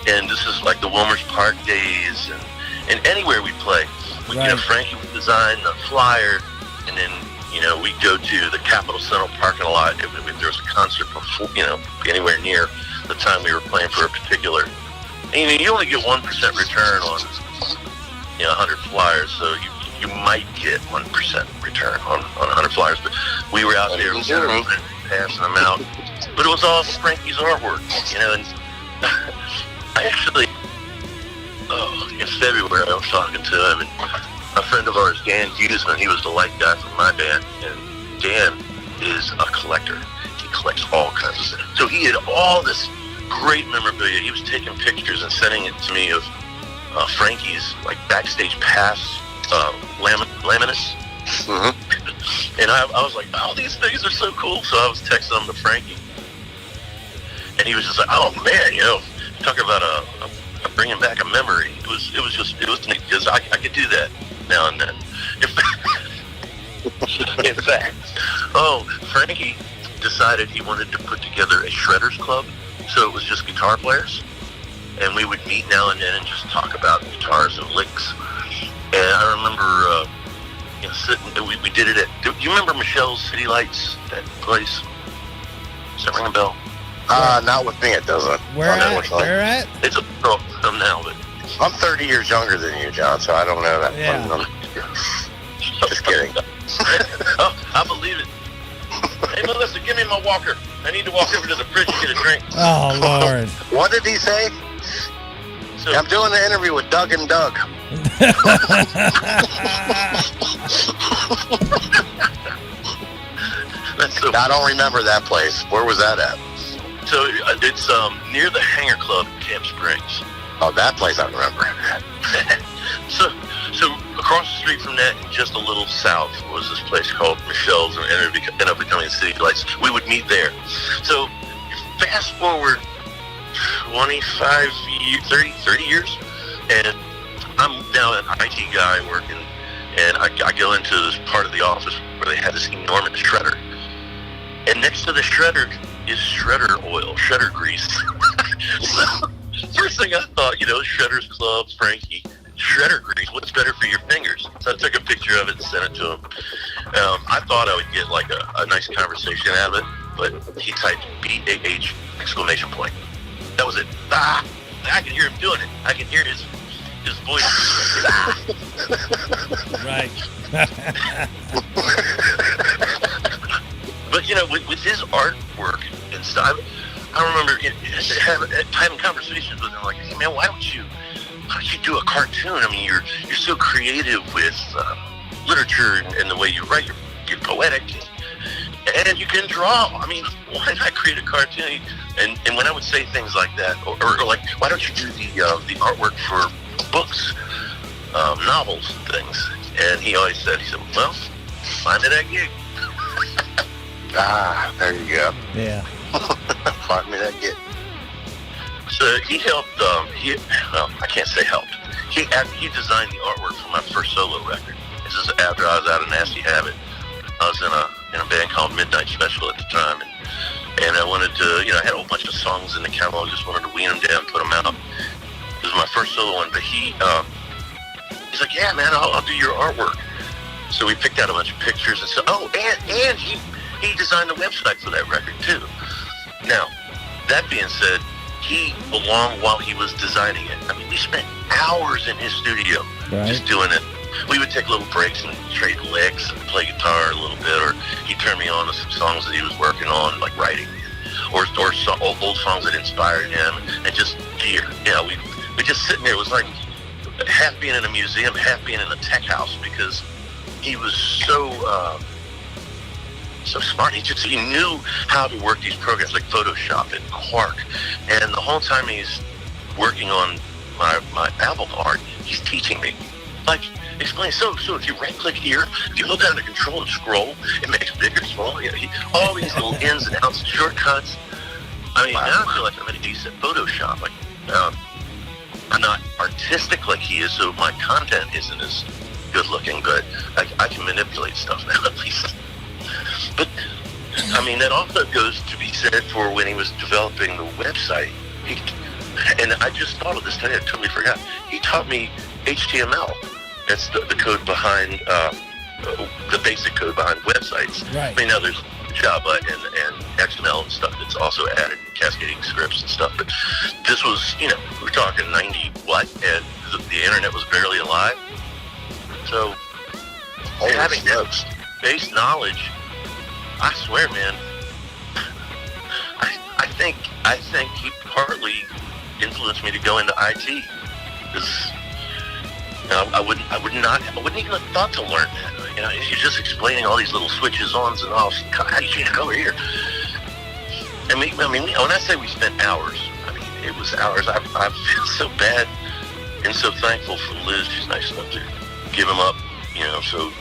and this is like the Wilmers Park days, and anywhere we play, Frankie would design the flyer, and then we'd go to the Capitol Center parking lot if there was a concert before, anywhere near the time we were playing for a particular. And you only get 1% return on 100 flyers, so you might get 1% return on 100 flyers, but we were out there passing them out. But it was all Frankie's artwork, and I actually, in February, I was talking to him, and a friend of ours, Dan Hughesman, he was the light guy from my band, and Dan is a collector. He collects all kinds of stuff. So he had all this great memorabilia. He was taking pictures and sending it to me of Frankie's like backstage pass laminates. Mm-hmm. And I was like, oh, these things are so cool. So I was texting them to Frankie, and he was just like, oh man, talk about a bringing back a memory. It was neat because I could do that now and then. In fact, Frankie decided he wanted to put together a shredders club, so it was just guitar players, and we would meet now and then and just talk about guitars and licks. And I remember sitting, we did it at, do you remember Michelle's City Lights, that place? Does that ring a bell? Not with me, it doesn't. Where at? It's a girl now, but I'm 30 years younger than you, John, so I don't know that. Yeah. Just kidding. I believe it. Hey, Melissa, give me my walker. I need to walk over to the fridge and get a drink. Oh, Lord. What did he say? So, I'm doing the interview with Doug and Doug. I don't remember that place. Where was that at? So it's near the Hangar Club in Camp Springs. Oh, that place I remember. So across the street from that, and just a little south, was this place called Michelle's, and it ended up becoming City Lights. We would meet there. So fast forward 25 years, 30 years, and I'm now an IT guy working, and I go into this part of the office where they have this enormous shredder. And next to the shredder is shredder oil, shredder grease. So, first thing I thought, Shredders Club, Frankie, shredder grease, what's better for your fingers? So I took a picture of it and sent it to him. I thought I would get like a nice conversation out of it, but he typed BAH exclamation point. That was it. I could hear him doing it. I could hear his voice. Right. But with his artwork and stuff, I remember having conversations with him like, hey man, why don't you do a cartoon? I mean, you're so creative with literature and the way you write. You're poetic, and you can draw. I mean, why not create a cartoon? And when I would say things like that, or like, why don't you do the artwork for books, novels, and things? And he always said, well, find me that gig. There you go. Yeah. Find me that gig. So he helped. Well, I can't say helped. He designed the artwork for my first solo record. This is after I was out of Nasty Habit. I was in a band called Midnight Special at the time, and I wanted to, I had a whole bunch of songs in the catalog. Just wanted to wean them down, put them out. This was my first solo one, but he's like, yeah, man, I'll do your artwork. So we picked out a bunch of pictures and said, and he designed the website for that record too. Now, that being said, he belonged while he was designing it. I mean, we spent hours in his studio just doing it. We would take little breaks and trade licks and play guitar a little bit, or he'd turn me on to some songs that he was working on, like writing, or old songs that inspired him, and just gear. Yeah, we just sitting there. It was like half being in a museum, half being in a tech house, because he was so smart. He knew how to work these programs like Photoshop and Quark, and the whole time he's working on my album art, he's teaching me, like, explain. So if you right click here, if you look down the control and scroll, it makes bigger, small. All these little ins and outs, shortcuts. I mean, now I feel like I'm at a decent Photoshop. Like, I'm not artistic like he is, so my content isn't as good looking, but I can manipulate stuff now at least. But I mean, that also goes to be said for when he was developing the website. And I just thought of this today. I totally forgot. He taught me HTML. That's the code behind the basic code behind websites. Right. I mean, now there's Java and XML and stuff that's also added, cascading scripts and stuff. But this was, we're talking 90 what, and the internet was barely alive. So having that base knowledge, I swear, man, I think he partly influenced me to go into IT, because I wouldn't even have thought to learn that. You're just explaining all these little switches, ons and offs. How did you get over here? I mean, when I say we spent hours, I mean it was hours. I feel so bad and so thankful for Liz. She's nice enough to give him up. So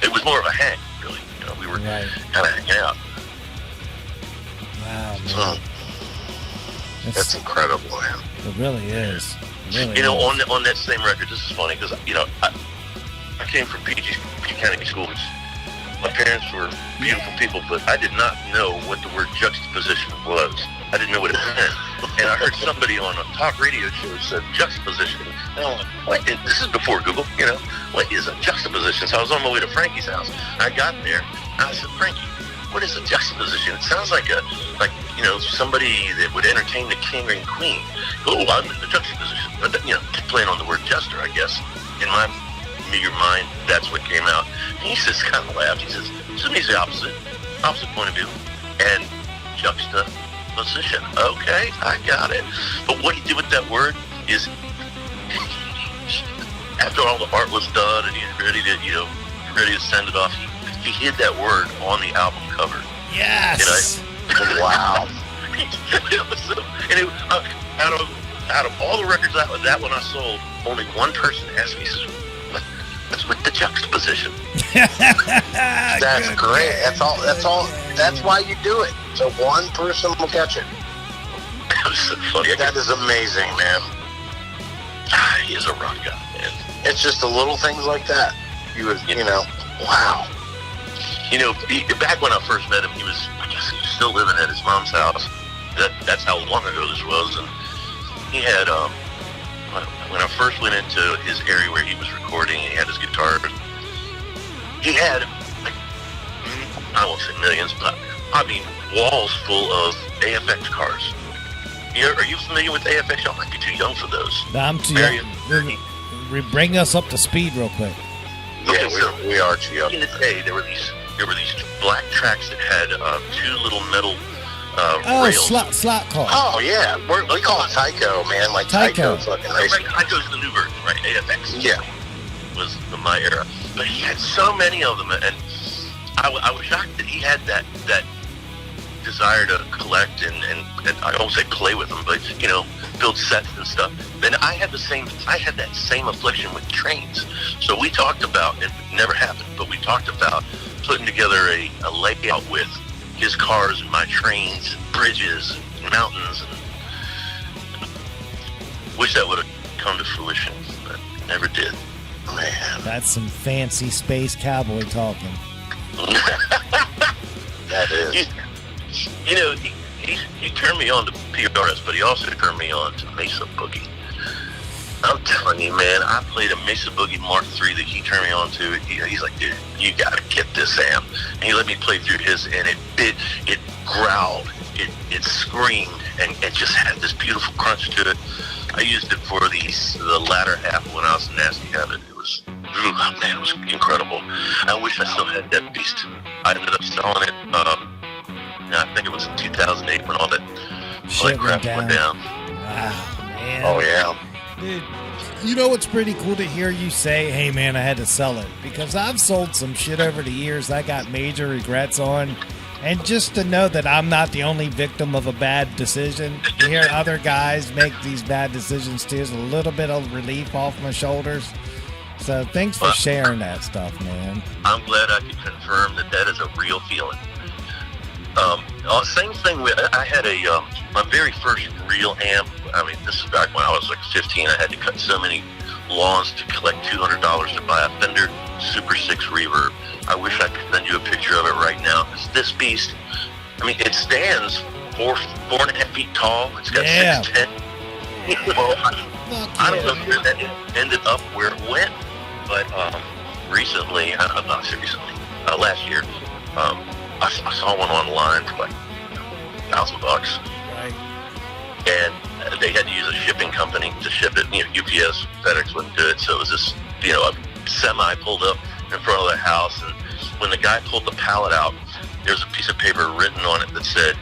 it was more of a hang, really. We were kind of hanging out. Wow, man. That's incredible, man. It really is. Really is. On that same record, this is funny because I came from PG County schools. My parents were beautiful people, but I did not know what the word juxtaposition was. I didn't know what it meant. And I heard somebody on a talk radio show said juxtaposition. And I'm like, and this is before Google, what is a juxtaposition? So I was on my way to Frankie's house. I got there, and I said, Frankie, what is a juxtaposition? It sounds like somebody that would entertain the king and queen. Oh, I'm in the juxtaposition. But, playing on the word juster, I guess. In my meager mind, that's what came out. And he just kind of laughed. He says, so he's the opposite point of view. And juxtaposition. Okay, I got it. But what he did with that word is, after all the art was done and he was ready to send it off, he hid that word on the album cover. Yes. Wow. Out of all the records that one I sold, only one person asked me, says, what's with the juxtaposition? That's great. That's all. That's why you do it. So one person will catch it. That was so funny. That is amazing, man. He is a rock guy, man. It's just the little things like that. Wow. Back when I first met him, he was still living at his mom's house. That's how long ago this was. And he had, when I first went into his area where he was recording, he had his guitar. He had, I won't say millions, but I mean walls full of AFX cars. Are you familiar with AFX? I might be too young for those. No, I'm too young. Bring us up to speed real quick. Yeah, we are too young. In the day, there were these black tracks that had two little metal rails. Slot car. Oh yeah, we call it Tyco, man. Like Tyco's fucking nice. Tyco's the new version, right? AFX. Yeah, was my era. But he had so many of them, and I was shocked that he had that desire to collect and I won't say play with them, but build sets and stuff. Then I had that same affliction with trains. So we talked about, it never happened, but we talked about putting together a layout with his cars and my trains, bridges, and mountains. And wish that would have come to fruition, but never did. Man, That's some fancy space cowboy talking. That is. He turned me on to PRS, but he also turned me on to Mesa Boogie. I'm telling you, man, I played a Mesa Boogie Mark III that he turned me on to. He's like, dude, you got to get this, Sam. And he let me play through his, and it growled, it screamed, and it just had this beautiful crunch to it. I used it for the latter half when I was in Nasty Habit. It was, it was incredible. I wish I still had that beast. I ended up selling it. I think it was in 2008 when all that crap went down. Wow, man. Oh, yeah. Dude, you know what's pretty cool to hear you say, hey, man, I had to sell it. Because I've sold some shit over the years I got major regrets on. And just to know that I'm not the only victim of a bad decision, to hear other guys make these bad decisions too is a little bit of relief off my shoulders. So thanks for sharing that stuff, man. I'm glad I could confirm that is a real feeling. Same thing with, I had my very first real amp. I mean, this is back when I was like 15. I had to cut so many lawns to collect $200 to buy a Fender Super 6 reverb. I wish I could send you a picture of it right now. It's this beast. I mean, it stands 4.5 feet tall. It's got 6'10". Well, I don't know if that ended up where it went, but recently, not recently, last year, I saw one online for like $1,000. Right. And they had to use a shipping company to ship it. UPS, FedEx wouldn't do it, so it was this, a semi pulled up in front of the house, and when the guy pulled the pallet out, there's a piece of paper written on it that said,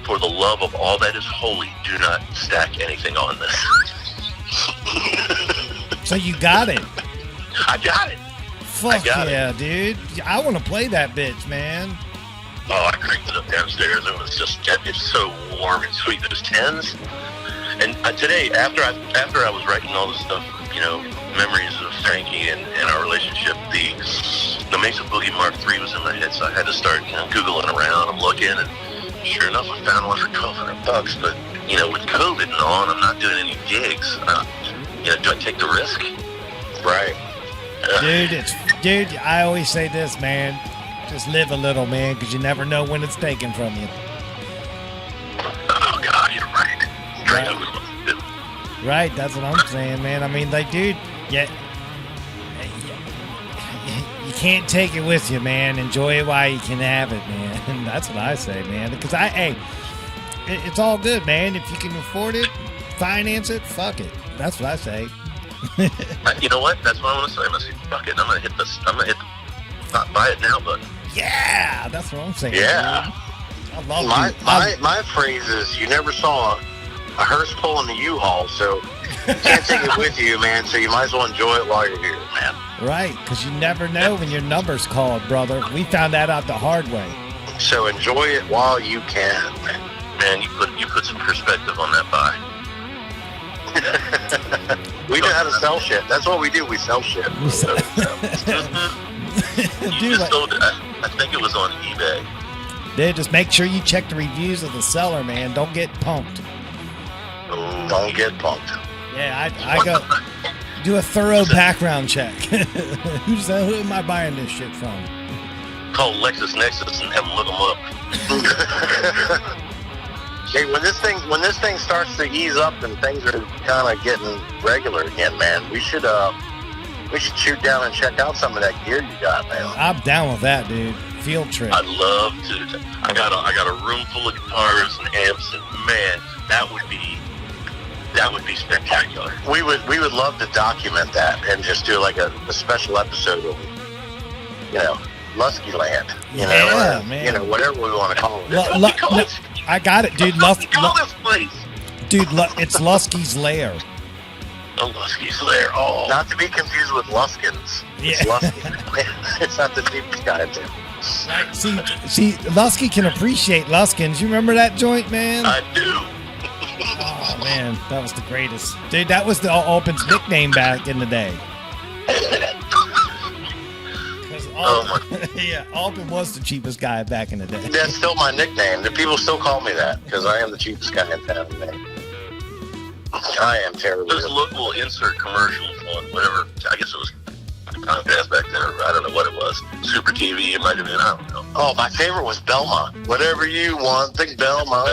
"For the love of all that is holy, do not stack anything on this." So you got it. I got it. Fuck yeah, dude. I want to play that bitch, man. Oh, I cranked it up downstairs. It's so warm and sweet. Those 10s. And today, after I was writing all this stuff, memories of Frankie and our relationship, the Mesa Boogie Mark III was in my head, so I had to start Googling around and looking, and sure enough, I found one for $1,200. But with COVID and all, and I'm not doing any gigs. Do I take the risk? Right. Dude, I always say this, man. Just live a little, man, because you never know when it's taken from you. Oh, God, you're right. Right, that's what I'm saying, man. I mean, like, dude, you can't take it with you, man. Enjoy it while you can have it, man. And that's what I say, man. Because it's all good, man. If you can afford it, finance it, fuck it. That's what I say. You know what? That's what I want to say. I'm going to say, fuck it. I'm going to hit the not buy it now button. Yeah, that's what I'm saying. Yeah. Man. I love my phrase is, you never saw a hearse pulling the U-Haul, so you can't take it with you, man, so you might as well enjoy it while you're here, man. Right, because you never know when your number's called, brother. We found that out the hard way. So enjoy it while you can, man. Man, you put some perspective on that buy. We know how to sell shit. That's what we do. We sell shit. You just sold it. I think it was on eBay. Dude, just make sure you check the reviews of the seller, man. Don't get punked. Don't get punked. Yeah, I go do a thorough background check. Who am I buying this shit from? Call LexisNexis and have them look them up. Hey, when this thing starts to ease up and things are kind of getting regular again, man, we should shoot down and check out some of that gear you got, man. I'm down with that, dude. Field trip. I'd love to. I got a room full of guitars and amps, and man, that would be spectacular. We would love to document that and just do like a special episode of, Luskey Land. Man. Whatever we want to call it. I got it, dude. Call this place. Dude, it's Luskey's Lair. Oh, Luskey's Lair. Oh. Not to be confused with Luskins. Yeah. It's Lusky. It's not the deepest guy in town. Right. See, Luskey can appreciate Luskins. You remember that joint, man? I do. Oh man, that was the greatest, dude. That was the Alpin's nickname back in the day. Yeah, Alpin was the cheapest guy back in the day. That's still my nickname. The people still call me that because I am the cheapest guy in town, man. I am terrible. Those local insert commercials on whatever, I guess it was Comcast back then, or I don't know what it was. Super TV, it might have been, I don't know. Oh, my favorite was Belmont. Whatever you want, think Belmont.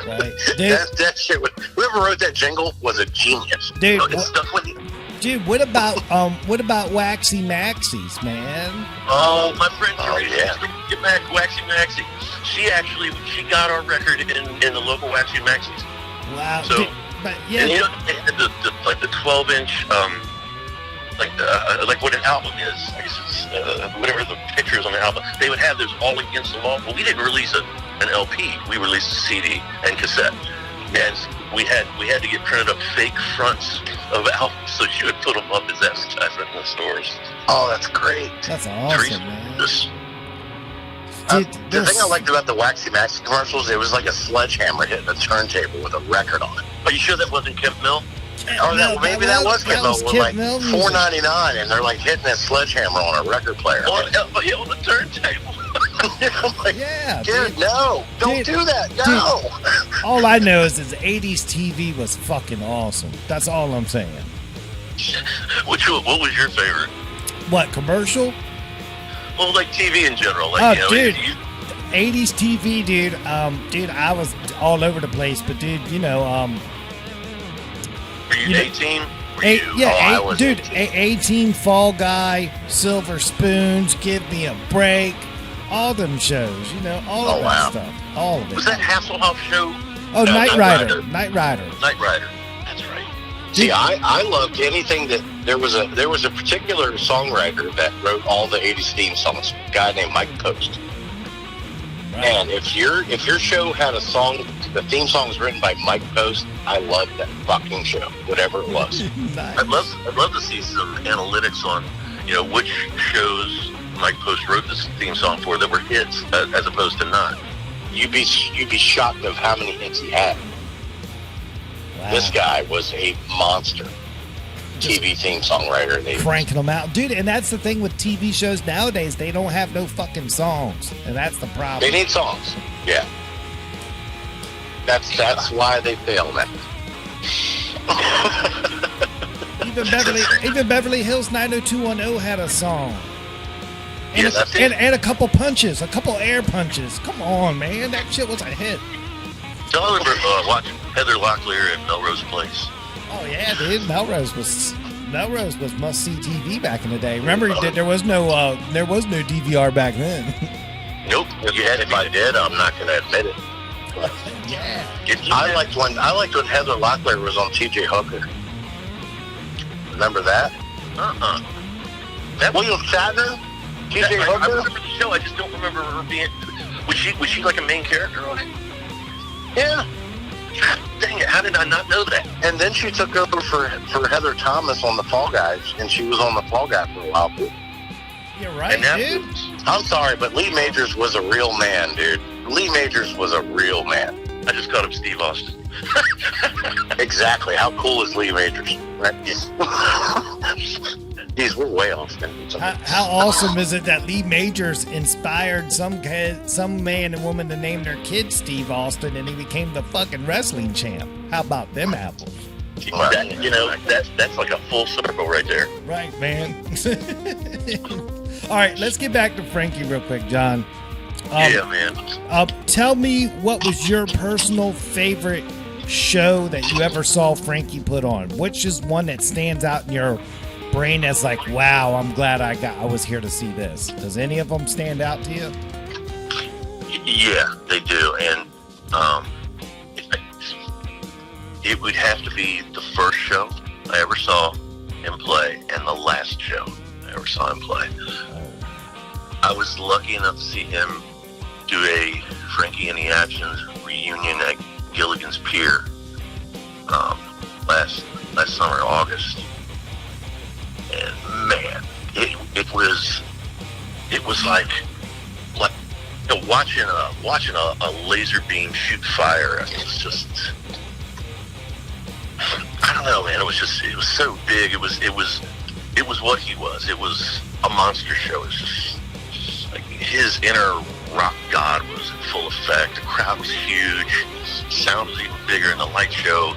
Right. Dude, that shit was, whoever wrote that jingle was a genius. dude, It's stuff with you. dude, what about Waxy Maxies, man? Oh, my friend Teresa, yeah. get back, Waxy Maxie. She got our record in the local Waxy Maxies. Wow. So, dude, but yeah, and you know, they had the 12-inch, like what an album is. I guess it's whatever the picture is on the album. They would have those all against the wall. But we didn't release an LP. We released a CD and cassette. And we had to get printed up fake fronts of albums, so she would put them up as advertisement in the stores. Oh, that's great. that's awesome, Teresa, man. this- Dude, The thing I liked about the Waxy Maxi commercials, it was like a sledgehammer hitting a turntable with a record on it. Are you sure that wasn't Kemp Mill? Maybe that was Kid Mill with Kid like Mill music. $4.99, and they're like hitting a sledgehammer on a record player. On the turntable. I'm like, Yeah, dude, no, don't Dude, do that, no. all I know is 80s TV was fucking awesome. That's all I'm saying. What was your favorite? What, commercial? Well, like TV in general. Like, Oh, you know, dude. you- 80s TV, dude. Dude, I was all over the place, but dude, you know, were you you know- 18? Were Eight, you? yeah, I was 18 Fall Guy, Silver Spoons, Give Me a Break, all them shows, you know, all of Oh, that wow. stuff, all of it. Was that Hasselhoff show? Oh, No, Knight Knight Rider, Rider. Knight Rider. Knight Rider. That's right. See, I loved anything that there was a particular songwriter that wrote all the 80s theme songs, a guy named Mike Post. And if your show had a song, the theme song was written by Mike Post, I loved that fucking show, whatever it was. Nice. I'd love to see some analytics on, you know, which shows Mike Post wrote this theme song for that were hits as opposed to not. You'd be shocked of how many hits he had. Wow. This guy was a monster TV theme songwriter. Cranking them out, dude. And that's the thing with TV shows nowadays; they don't have no fucking songs, and that's the problem. They need songs. Yeah. That's why they fail, man. Even Beverly Hills 90210 had a song. And, Yes, that's it. and a couple punches, a couple air punches. Come on, man, that shit was a hit. So I remember watching Heather Locklear at Melrose Place. Oh yeah, dude. Melrose was must see TV back in the day. Remember, there was no DVR back then. Nope. If I did, I'm not going to admit it. But Yeah. I liked when Heather Locklear was on T.J. Hooker. Remember that? That William Shatner? T.J. I Hooker? remember the show. I just don't remember her being. Was she like a main character on it? Yeah. God dang it! How did I not know that? And then she took over for Heather Thomas on the Fall Guys, and she was on the Fall Guy for a while too. You're right, And that dude. I'm sorry, but Lee Majors was a real man, dude. Lee Majors was a real man. I just called him Steve Austin. Exactly. How cool is Lee Majors? Right? Jeez, we're way off. How awesome is it that Lee Majors inspired some man and woman to name their kid Steve Austin, and he became the fucking wrestling champ? How about them apples? That, you know, that's like a full circle right there. Right, man. All right, let's get back to Frankie real quick, John. Yeah, man. Tell me, what was your personal favorite show that you ever saw Frankie put on? Which is one that stands out in your brain as like, wow, I'm glad I was here to see this. Does any of them stand out to you? Yeah, they do, and it would have to be the first show I ever saw him play and the last show I ever saw him play. I was lucky enough to see him do a Frankie and the Actions reunion at Gilligan's Pier last summer, August. And man, it was it was like watching a laser beam shoot fire. It was just, I don't know, man. It was so big. It was what he was. It was a monster show. It was just like his inner rock god was in full effect. The crowd was huge. Sound was even bigger, and the light show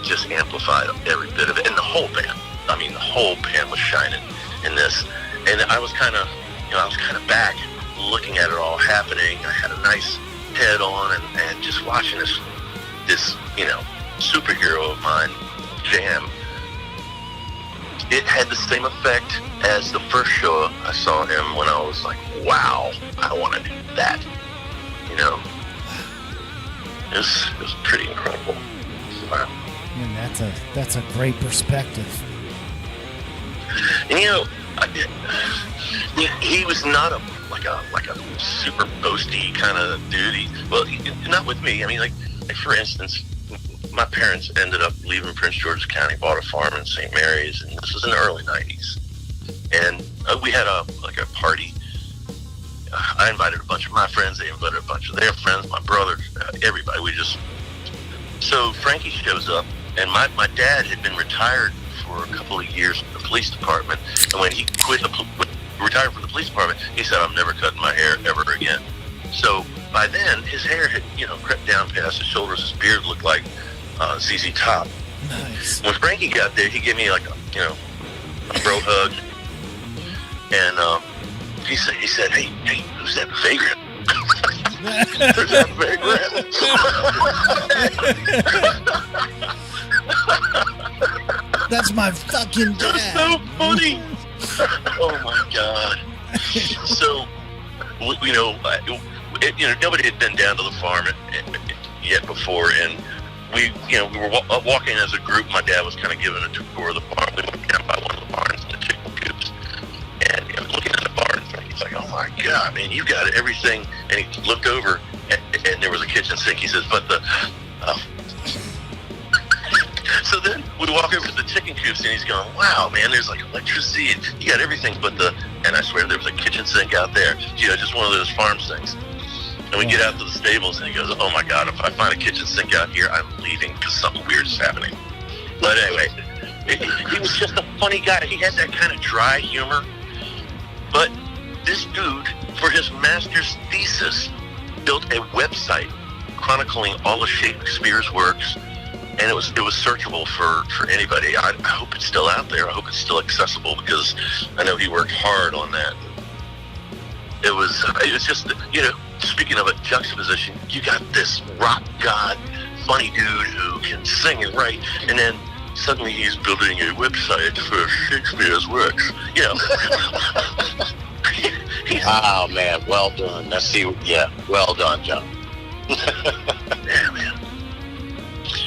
just amplified every bit of it. And the whole band. I mean, the whole band was shining in this. And I was kind of back looking at it all happening. I had a nice head on and just watching this superhero of mine jam. It had the same effect as the first show I saw him when I was like, wow, I want to do that. It was pretty incredible. Wow. And that's a great perspective. And he was not like a super boasty kind of dude. Not with me. I mean, like for instance, my parents ended up leaving Prince George's County, bought a farm in St. Mary's, and this was in the early '90s. And we had a party. I invited a bunch of my friends. They invited a bunch of their friends, my brothers, everybody. So Frankie shows up, and my dad had been retired for a couple of years from the police department, and when he retired from the police department, he said, "I'm never cutting my hair ever again." So by then, his hair had crept down past his shoulders. His beard looked like ZZ Top. Nice. When Frankie got there, he gave me like a bro hug, and he said, "Hey, who's that vagrant?" Who's that vagrant? That's my fucking dad. That's so funny. Oh my god. So, nobody had been down to the farm yet before, and we were walking as a group. My dad was kind of giving a tour of the farm. We went down by one of the barns in the chicken coops, and looking at the barns, he's like, "Oh my god, man, you got everything!" And he looked over, and there was a kitchen sink. He says, "But the." So then we walk over to the chicken coops, and he's going, "Wow, man, there's like electricity, and you got everything but the," and I swear there was a kitchen sink out there, just one of those farm sinks. And we get out to the stables, and he goes, "Oh my god, if I find a kitchen sink out here, I'm leaving because something weird is happening." But anyway, he was just a funny guy. He had that kind of dry humor. But this dude, for his master's thesis, built a website chronicling all of Shakespeare's works. And it was searchable for anybody. I hope it's still out there. I hope it's still accessible, because I know he worked hard on that. It was just, speaking of a juxtaposition, you got this rock god, funny dude who can sing and write, and then suddenly he's building a website for Shakespeare's works. Wow, man, well done. Well done, John. Yeah, man.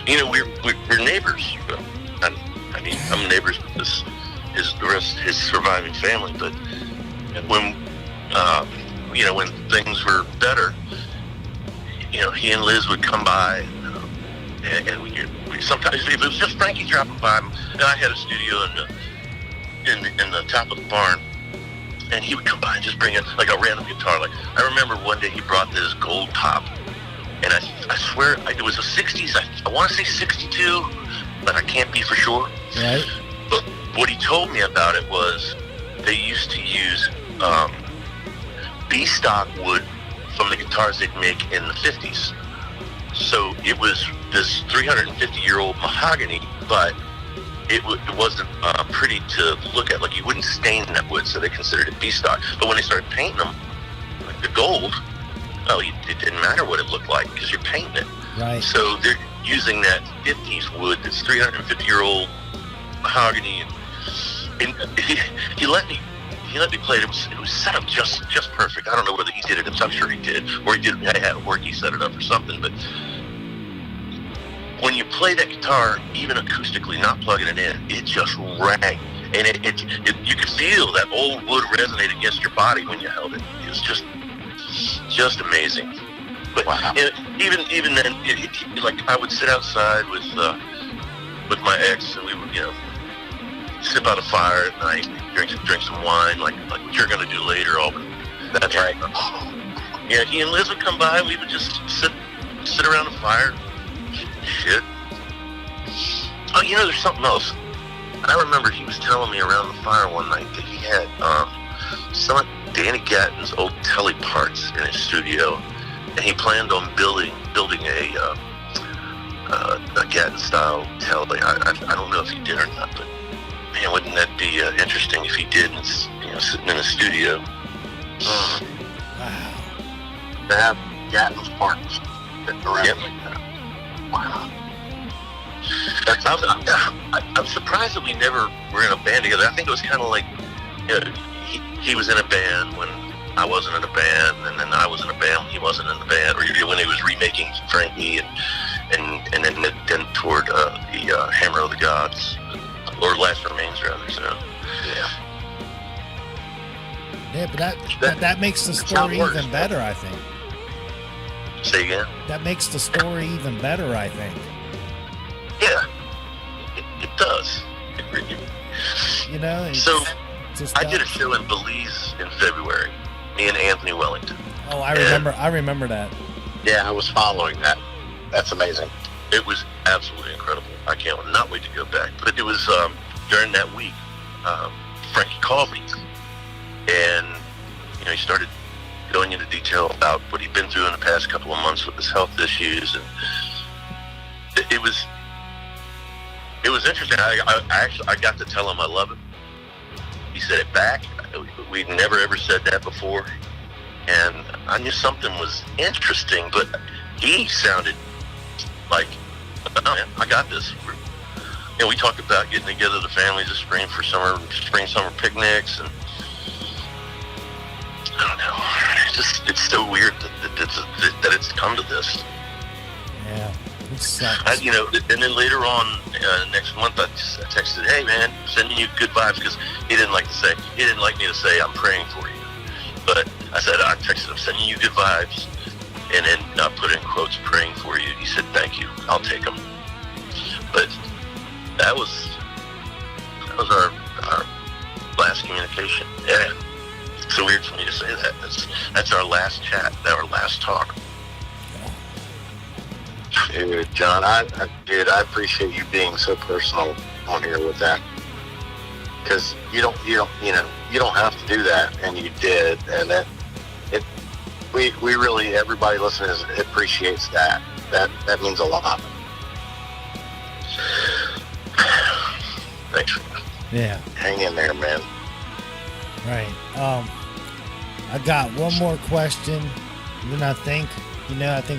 We're neighbors. I'm neighbors with his surviving family. But when when things were better, he and Liz would come by, and we sometimes if it was just Frankie dropping by, and I had a studio in the top of the barn, and he would come by and just bring in like a random guitar. Like I remember one day he brought this gold top. And I swear it was the 60s. I want to say 62, but I can't be for sure. Right. But what he told me about it was they used to use B-stock wood from the guitars they'd make in the 50s. So it was this 350-year-old mahogany, but it wasn't pretty to look at. Like you wouldn't stain that wood, so they considered it B-stock. But when they started painting them, like the gold, it didn't matter what it looked like because you're painting it. Right. So they're using that 50s wood, that's 350-year-old mahogany, and he let me play it. It was set up just perfect. I don't know whether he did it. I'm sure he did, or he did. I had it work. He set it up or something. But when you play that guitar, even acoustically, not plugging it in, it just rang, and you could feel that old wood resonate against your body when you held it. It was just amazing. But wow. Even then, like I would sit outside with my ex, and we would sip out a fire at night, drink some wine, like what you're gonna do later, Alban. That's right. Yeah, he and Liz would come by. We would just sit around the fire, shit. Oh, you know, there's something else. I remember he was telling me around the fire one night that he had some of Danny Gatton's old telly parts in his studio, and he planned on building a Gatton-style telly. I don't know if he did or not, but man, wouldn't that be interesting if he did? And, you know, sitting in a studio. Wow. To have Gatton's parts that around Yep. like that. Wow. I'm surprised that we never were in a band together. I think it was kind of like, you know, he was in a band when I wasn't in a band, and then I was in a band when he wasn't in the band, or when he was remaking Frankie, and then toward the Hammer of the Gods, or Last Remains rather. So Yeah. Yeah, but that makes the story even better, I think. say again. That makes the story even better, I think. Yeah, it does. You know. It's So just I did a show in Belize in February. Me and Anthony Wellington. Oh, I remember that. Yeah, I was following that. That's amazing. It was absolutely incredible. I can't not wait to go back. But it was during that week, Frankie called me, and he started going into detail about what he'd been through in the past couple of months with his health issues, and it was interesting. I got to tell him I love him. He said it back. We'd never ever said that before, and I knew something was interesting, but he sounded like, oh man, I got this. We talked about getting together the families this spring for summer picnics, and I don't know. It's so weird that it's come to this. Yeah, it sucks. And then later on next month, I texted, "Hey man, sending you good vibes," because he didn't like me to say I'm praying for you, but I texted him, "Sending you good vibes," and then I put in quotes, "praying for you." He said, "Thank you, I'll take them." But that was our last communication. Yeah. It's so weird for me to say that. That's our last chat, our last talk. Dude, John, I appreciate you being so personal on here with that, because you don't have to do that, and you did, and we really, everybody listening appreciates that. That means a lot. Thanks. Yeah. Hang in there, man. Right. I got one more question. And then I think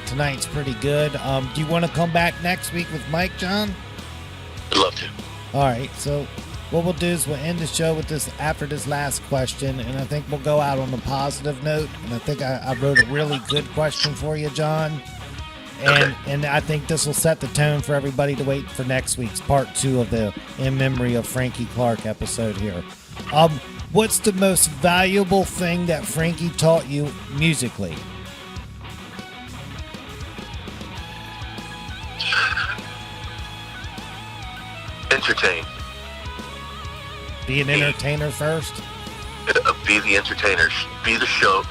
tonight's pretty good. Do you want to come back next week with Mike, John? I'd love to. All right. So what we'll do is we'll end the show with this after this last question, and I think we'll go out on a positive note. And I think I wrote a really good question for you, John. And I think this will set the tone for everybody to wait for next week's part 2 of the In Memory of Frankie Clarke episode here. What's the most valuable thing that Frankie taught you musically? Entertain. Be an entertainer first? Be the entertainer. Be the show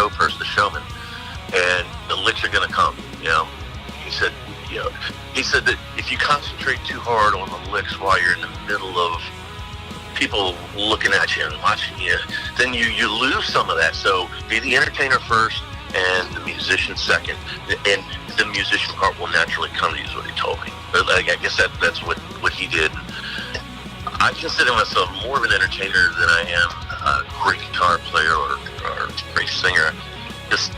person, the showman. And the licks are going to come, He said that if you concentrate too hard on the licks while you're in the middle of people looking at you and watching you, then you lose some of that. So be the entertainer first and the musician second. And the musician part will naturally come to you, is what he told me. But I guess that's what he did. I consider myself more of an entertainer than I am a great guitar player or a great singer. Just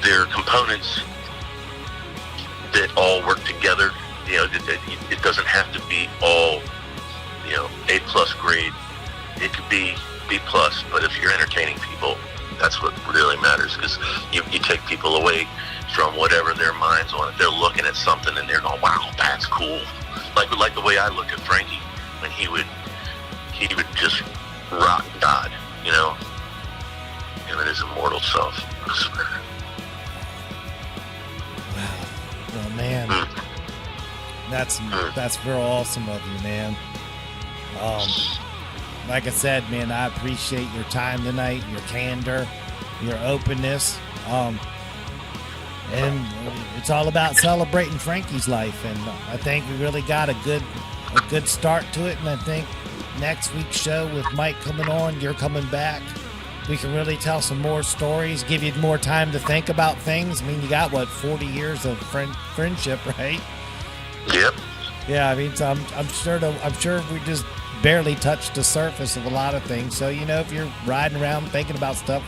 there are components that all work together. It doesn't have to be all A+ grade. It could be B+, but if you're entertaining people, that's what really matters, because you take people away from whatever their mind's on. If they're looking at something and they're going, wow, that's cool. Like the way I look at Frankie, when he would just rock God, him and his immortal self, I swear. Wow. Well, man, that's real awesome of you, man. Like I said, man, I appreciate your time tonight, your candor, your openness. And it's all about celebrating Frankie's life. And I think we really got a good start to it. And I think next week's show with Mike coming on, you're coming back, we can really tell some more stories, give you more time to think about things. I mean, you got, 40 years of friendship, right? Yep. Yeah, I mean, so I'm sure we just barely touched the surface of a lot of things. So, if you're riding around thinking about stuff,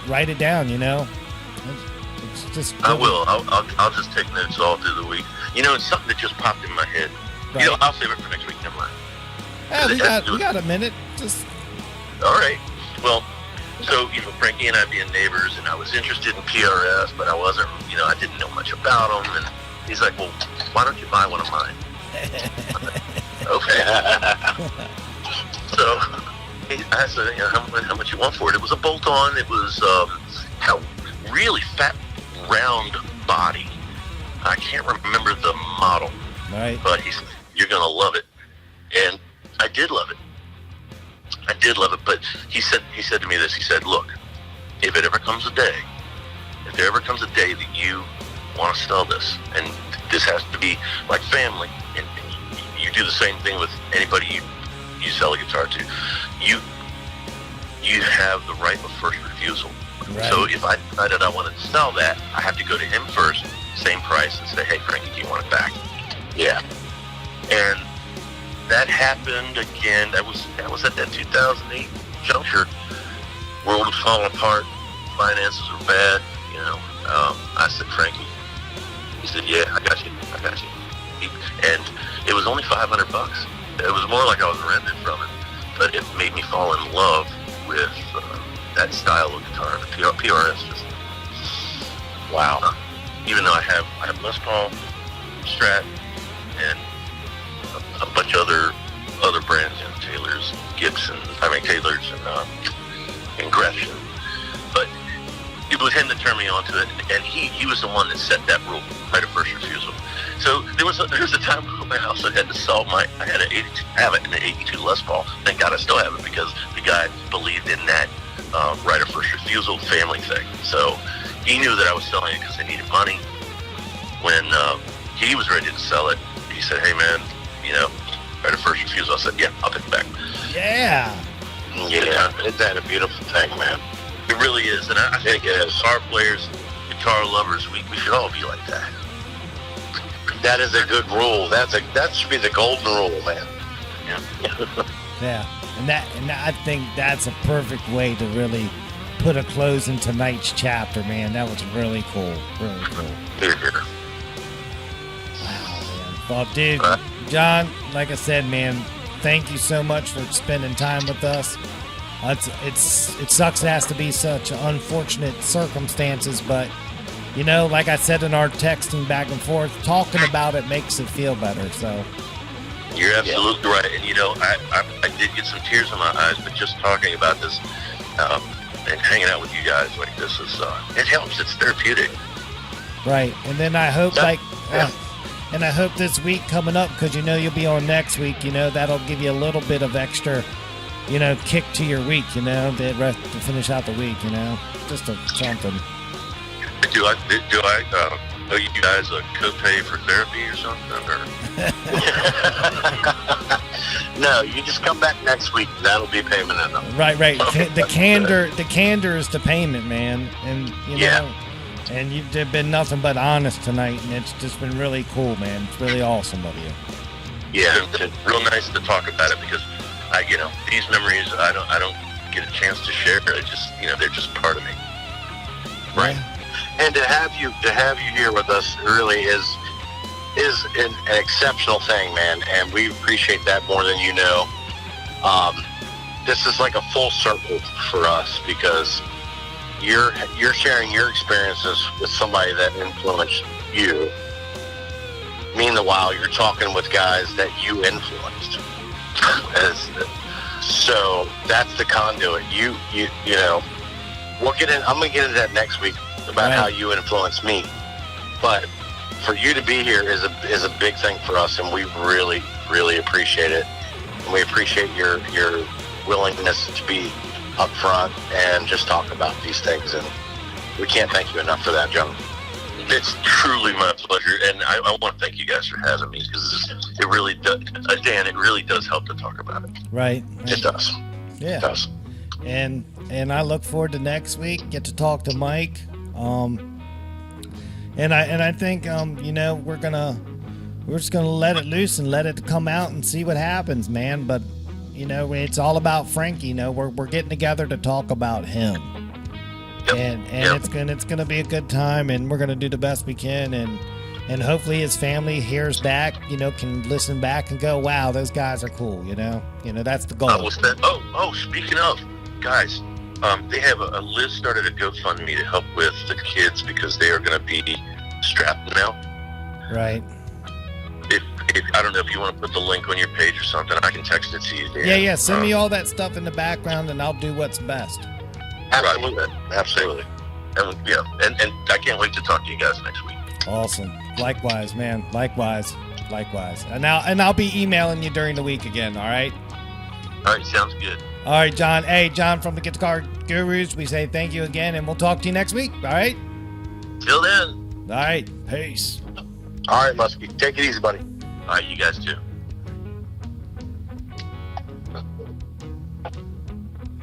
write it down, It's just I will. I'll just take notes all through the week. It's something that just popped in my head. Right. I'll save it for next week. Never mind. Yeah, we got a minute. Just all right. Well, so Frankie and I being neighbors, and I was interested in PRS, but I wasn't. I didn't know much about them. And he's like, "Well, why don't you buy one of mine?" Okay. So I said, how much you want for it? It was a bolt-on. It was really fat, round body. I can't remember the model. right. But he said, "You're gonna love it," and I did love it. But he said to me this. He said, "Look, if there ever comes a day that you want to sell this, and this has to be like family, and you do the same thing with anybody you sell a guitar to, you have the right of first refusal." Right. So if I decided I wanted to sell that, I have to go to him first, same price, and say, "Hey, Frankie, do you want it back?" Yeah. And that happened again. That was at that 2008 juncture. World was falling apart. Finances were bad. I said, "Frankie." He said, "Yeah, I got you. And it was only $500. It was more like I was renting from it, but it made me fall in love with that style of guitar, the PRS. Wow. Even though I have Les Paul, Strat, and a bunch of other brands, Taylor's, Taylor's, and Gresham. But it was him that turned me on to it, and he was the one that set that rule, right of first refusal. So there was a time when I also had to sell I had an 82 Les Paul. Thank God I still have it, because the guy believed in that right of first refusal family thing. So he knew that I was selling it because I needed money. When he was ready to sell it, he said, "Hey man, right of first refusal." I said, "Yeah, I'll take it back." Yeah. Yeah, isn't that a beautiful thing, man? It really is, and I think as guitar players, guitar lovers, we should all be like that. That is a good rule. That should be the golden rule, man. Yeah. Yeah. And I think that's a perfect way to really put a close in tonight's chapter, man. That was really cool. Really cool. Here. Wow, man. Well, dude, John, like I said, man, thank you so much for spending time with us. It sucks it has to be such unfortunate circumstances, but like I said in our texting back and forth, talking about it makes it feel better. So you're absolutely right, and I did get some tears in my eyes, but just talking about this and hanging out with you guys like this is it helps. It's therapeutic. Right, and then I hope and I hope this week coming up, because you'll be on next week. That'll give you a little bit of extra, kick to your week. To finish out the week. Just something. Do I owe you guys a copay for therapy or something? Or? No, you just come back next week. That'll be payment enough. Right. The candor is the payment, man. And and you've been nothing but honest tonight, and it's just been really cool, man. It's really awesome of you. Yeah, it's real nice to talk about it, because these memories I don't get a chance to share. It's just they're just part of me. Right. Yeah. And to have you here with us really is an exceptional thing, man. And we appreciate that more than you know. This is like a full circle for us, because you're sharing your experiences with somebody that influenced you. Meanwhile, you're talking with guys that you influenced. So that's the conduit. We'll get in. I'm gonna get into that next week about how you influenced me. But for you to be here is a big thing for us, and we really, really appreciate it. we appreciate your willingness to be upfront and just talk about these things. And we can't thank you enough for that, John. It's truly my pleasure, and I want to thank you guys for having me, because it really does, Dan, it really does help to talk about it. Right. It does. Yeah. It does. And I look forward to next week. Get to talk to Mike. And I think we're just gonna let it loose and let it come out and see what happens, man. But it's all about Frankie. We're getting together to talk about him. Yep. And it's gonna be a good time, and we're gonna do the best we can, and hopefully his family hears back, can listen back and go, wow, those guys are cool, that's the goal. Speaking of, guys, they have Liz started a GoFundMe to help with the kids because they are going to be strapped now. Right. If I don't know if you want to put the link on your page or something, I can text it to you, Dan. Yeah, send me all that stuff in the background, and I'll do what's best. Absolutely. Absolutely. And I can't wait to talk to you guys next week. Awesome. Likewise, man. Likewise. And I'll be emailing you during the week again, all right? All right, sounds good. All right, John. Hey, John from the Guitar Gurus, we say thank you again, and we'll talk to you next week, all right? Till then. All right, peace. All right, Luskey. Take it easy, buddy. All right, you guys too.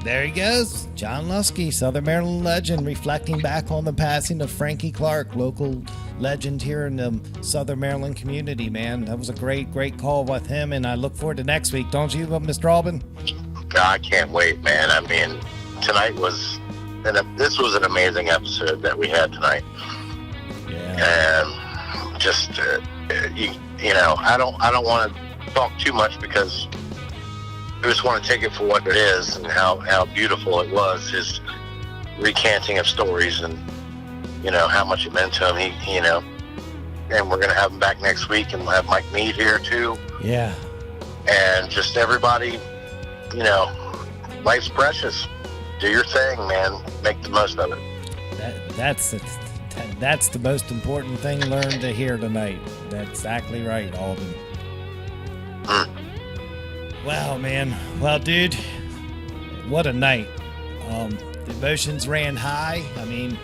There he goes, John Luskey, Southern Maryland legend, reflecting back on the passing of Frankie Clarke, local legend here in the Southern Maryland community, man. That was a great call with him, and I look forward to next week. Don't you, Mr. Albin? I can't wait, man. I mean, this was an amazing episode that we had tonight. Yeah. And just, I don't want to talk too much because I just want to take it for what it is and how beautiful it was, his recanting of stories and, how much it meant to him. And we're going to have him back next week, and we'll have Mike Mead here too. Yeah. And just everybody, life's precious. Do your thing, man. Make the most of it. That's the most important thing learned to hear tonight. That's exactly right, Alden. Wow, man. Well, dude, what a night. The emotions ran high. I mean,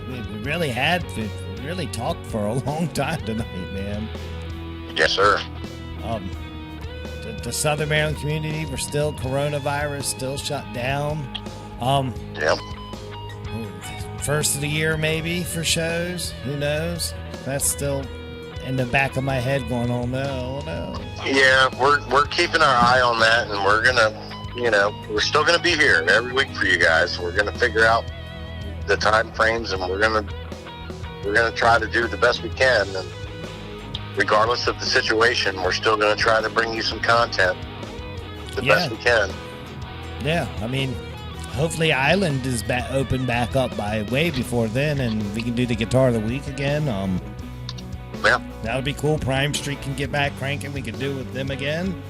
we really talked for a long time tonight, man. Yes, sir. The Southern Maryland community, we're still coronavirus, still shut down. Yep. First of the year, maybe, for shows. Who knows? That's still in the back of my head going, oh no. Yeah, we're keeping our eye on that, and we're gonna, we're still gonna be here every week for you guys. We're gonna figure out the time frames, and we're gonna try to do the best we can. And regardless of the situation, we're still gonna try to bring you some content the best we can. Yeah, I mean, hopefully Island is open back up by way before then, and we can do the Guitar of the Week again. Yeah. That would be cool. Prime Street can get back cranking. We can do it with them again.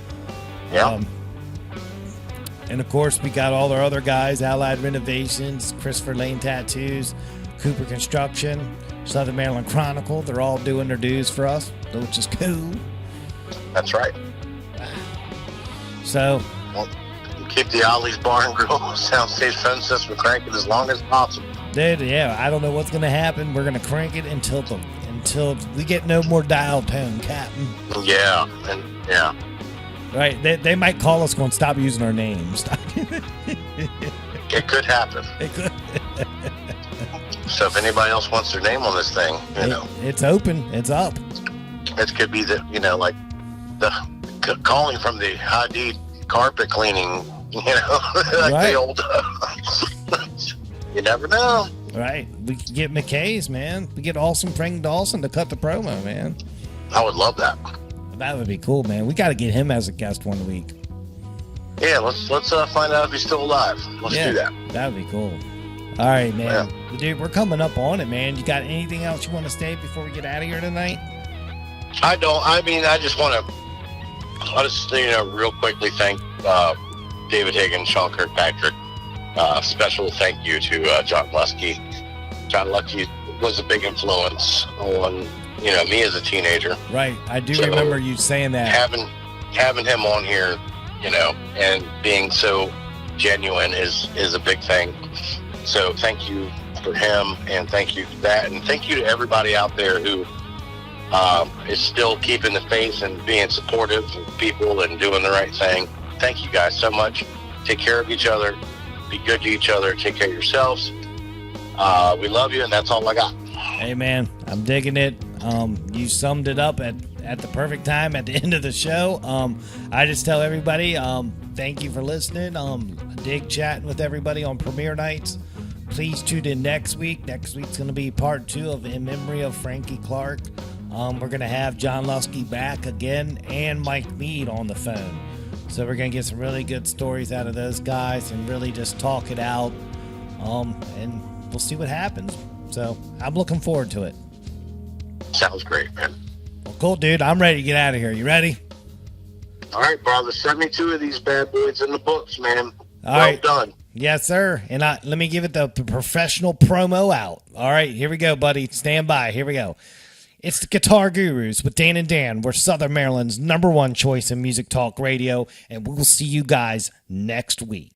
Yeah. And, of course, we got all our other guys, Allied Renovations, Christopher Lane Tattoos, Cooper Construction, Southern Maryland Chronicle. They're all doing their dues for us, which is cool. That's right. So... Well, keep the Ollie's Bar and Grill soundstage phone system cranking as long as possible. Dude, yeah, I don't know what's going to happen. We're going to crank it until we get no more dial tone, Captain. Yeah, Right, they might call us going, stop using our names. It could happen. It could. So if anybody else wants their name on this thing, it's open. It's up. It could be the calling from the Higgy carpet cleaning, like right. the old. You never know. Right. We could get McKay's, man. We get Awesome Frank Dawson to cut the promo, man. I would love that. That would be cool, man. We got to get him as a guest one week. Yeah, let's find out if he's still alive. Let's do that. That would be cool. All right, man. Yeah. Dude, we're coming up on it, man. You got anything else you want to say before we get out of here tonight? I don't. I mean, I just want to, real quickly thank David Higgins, Sean Kirkpatrick. Special thank you to John Luskey. John Luskey was a big influence on, me as a teenager. Right. I do remember you saying that. having him on here, you know, and being so genuine is a big thing. So thank you for him, and thank you for that, and thank you to everybody out there who is still keeping the faith and being supportive of people and doing the right thing. Thank you guys so much. Take care of each other. Be good to each other. Take care of yourselves. We love you, and that's all I got. Hey, man, I'm digging it. You summed it up at the perfect time at the end of the show. I just tell everybody, thank you for listening. I dig chatting with everybody on premiere nights. Please tune in next week. Next week's going to be part 2 of In Memory of Frankie Clarke. We're going to have John Luskey back again and Mike Mead on the phone. So we're going to get some really good stories out of those guys and really just talk it out. And we'll see what happens. So I'm looking forward to it. Sounds great, man. Well, cool, dude. I'm ready to get out of here. You ready? All right, brother. 72 of these bad boys in the books, man. All right. Done. Yes, sir. And let me give it the professional promo out. All right, here we go, buddy. Stand by. Here we go. It's the Guitar Gurus with Dan and Dan. We're Southern Maryland's #1 choice in music talk radio, and we will see you guys next week.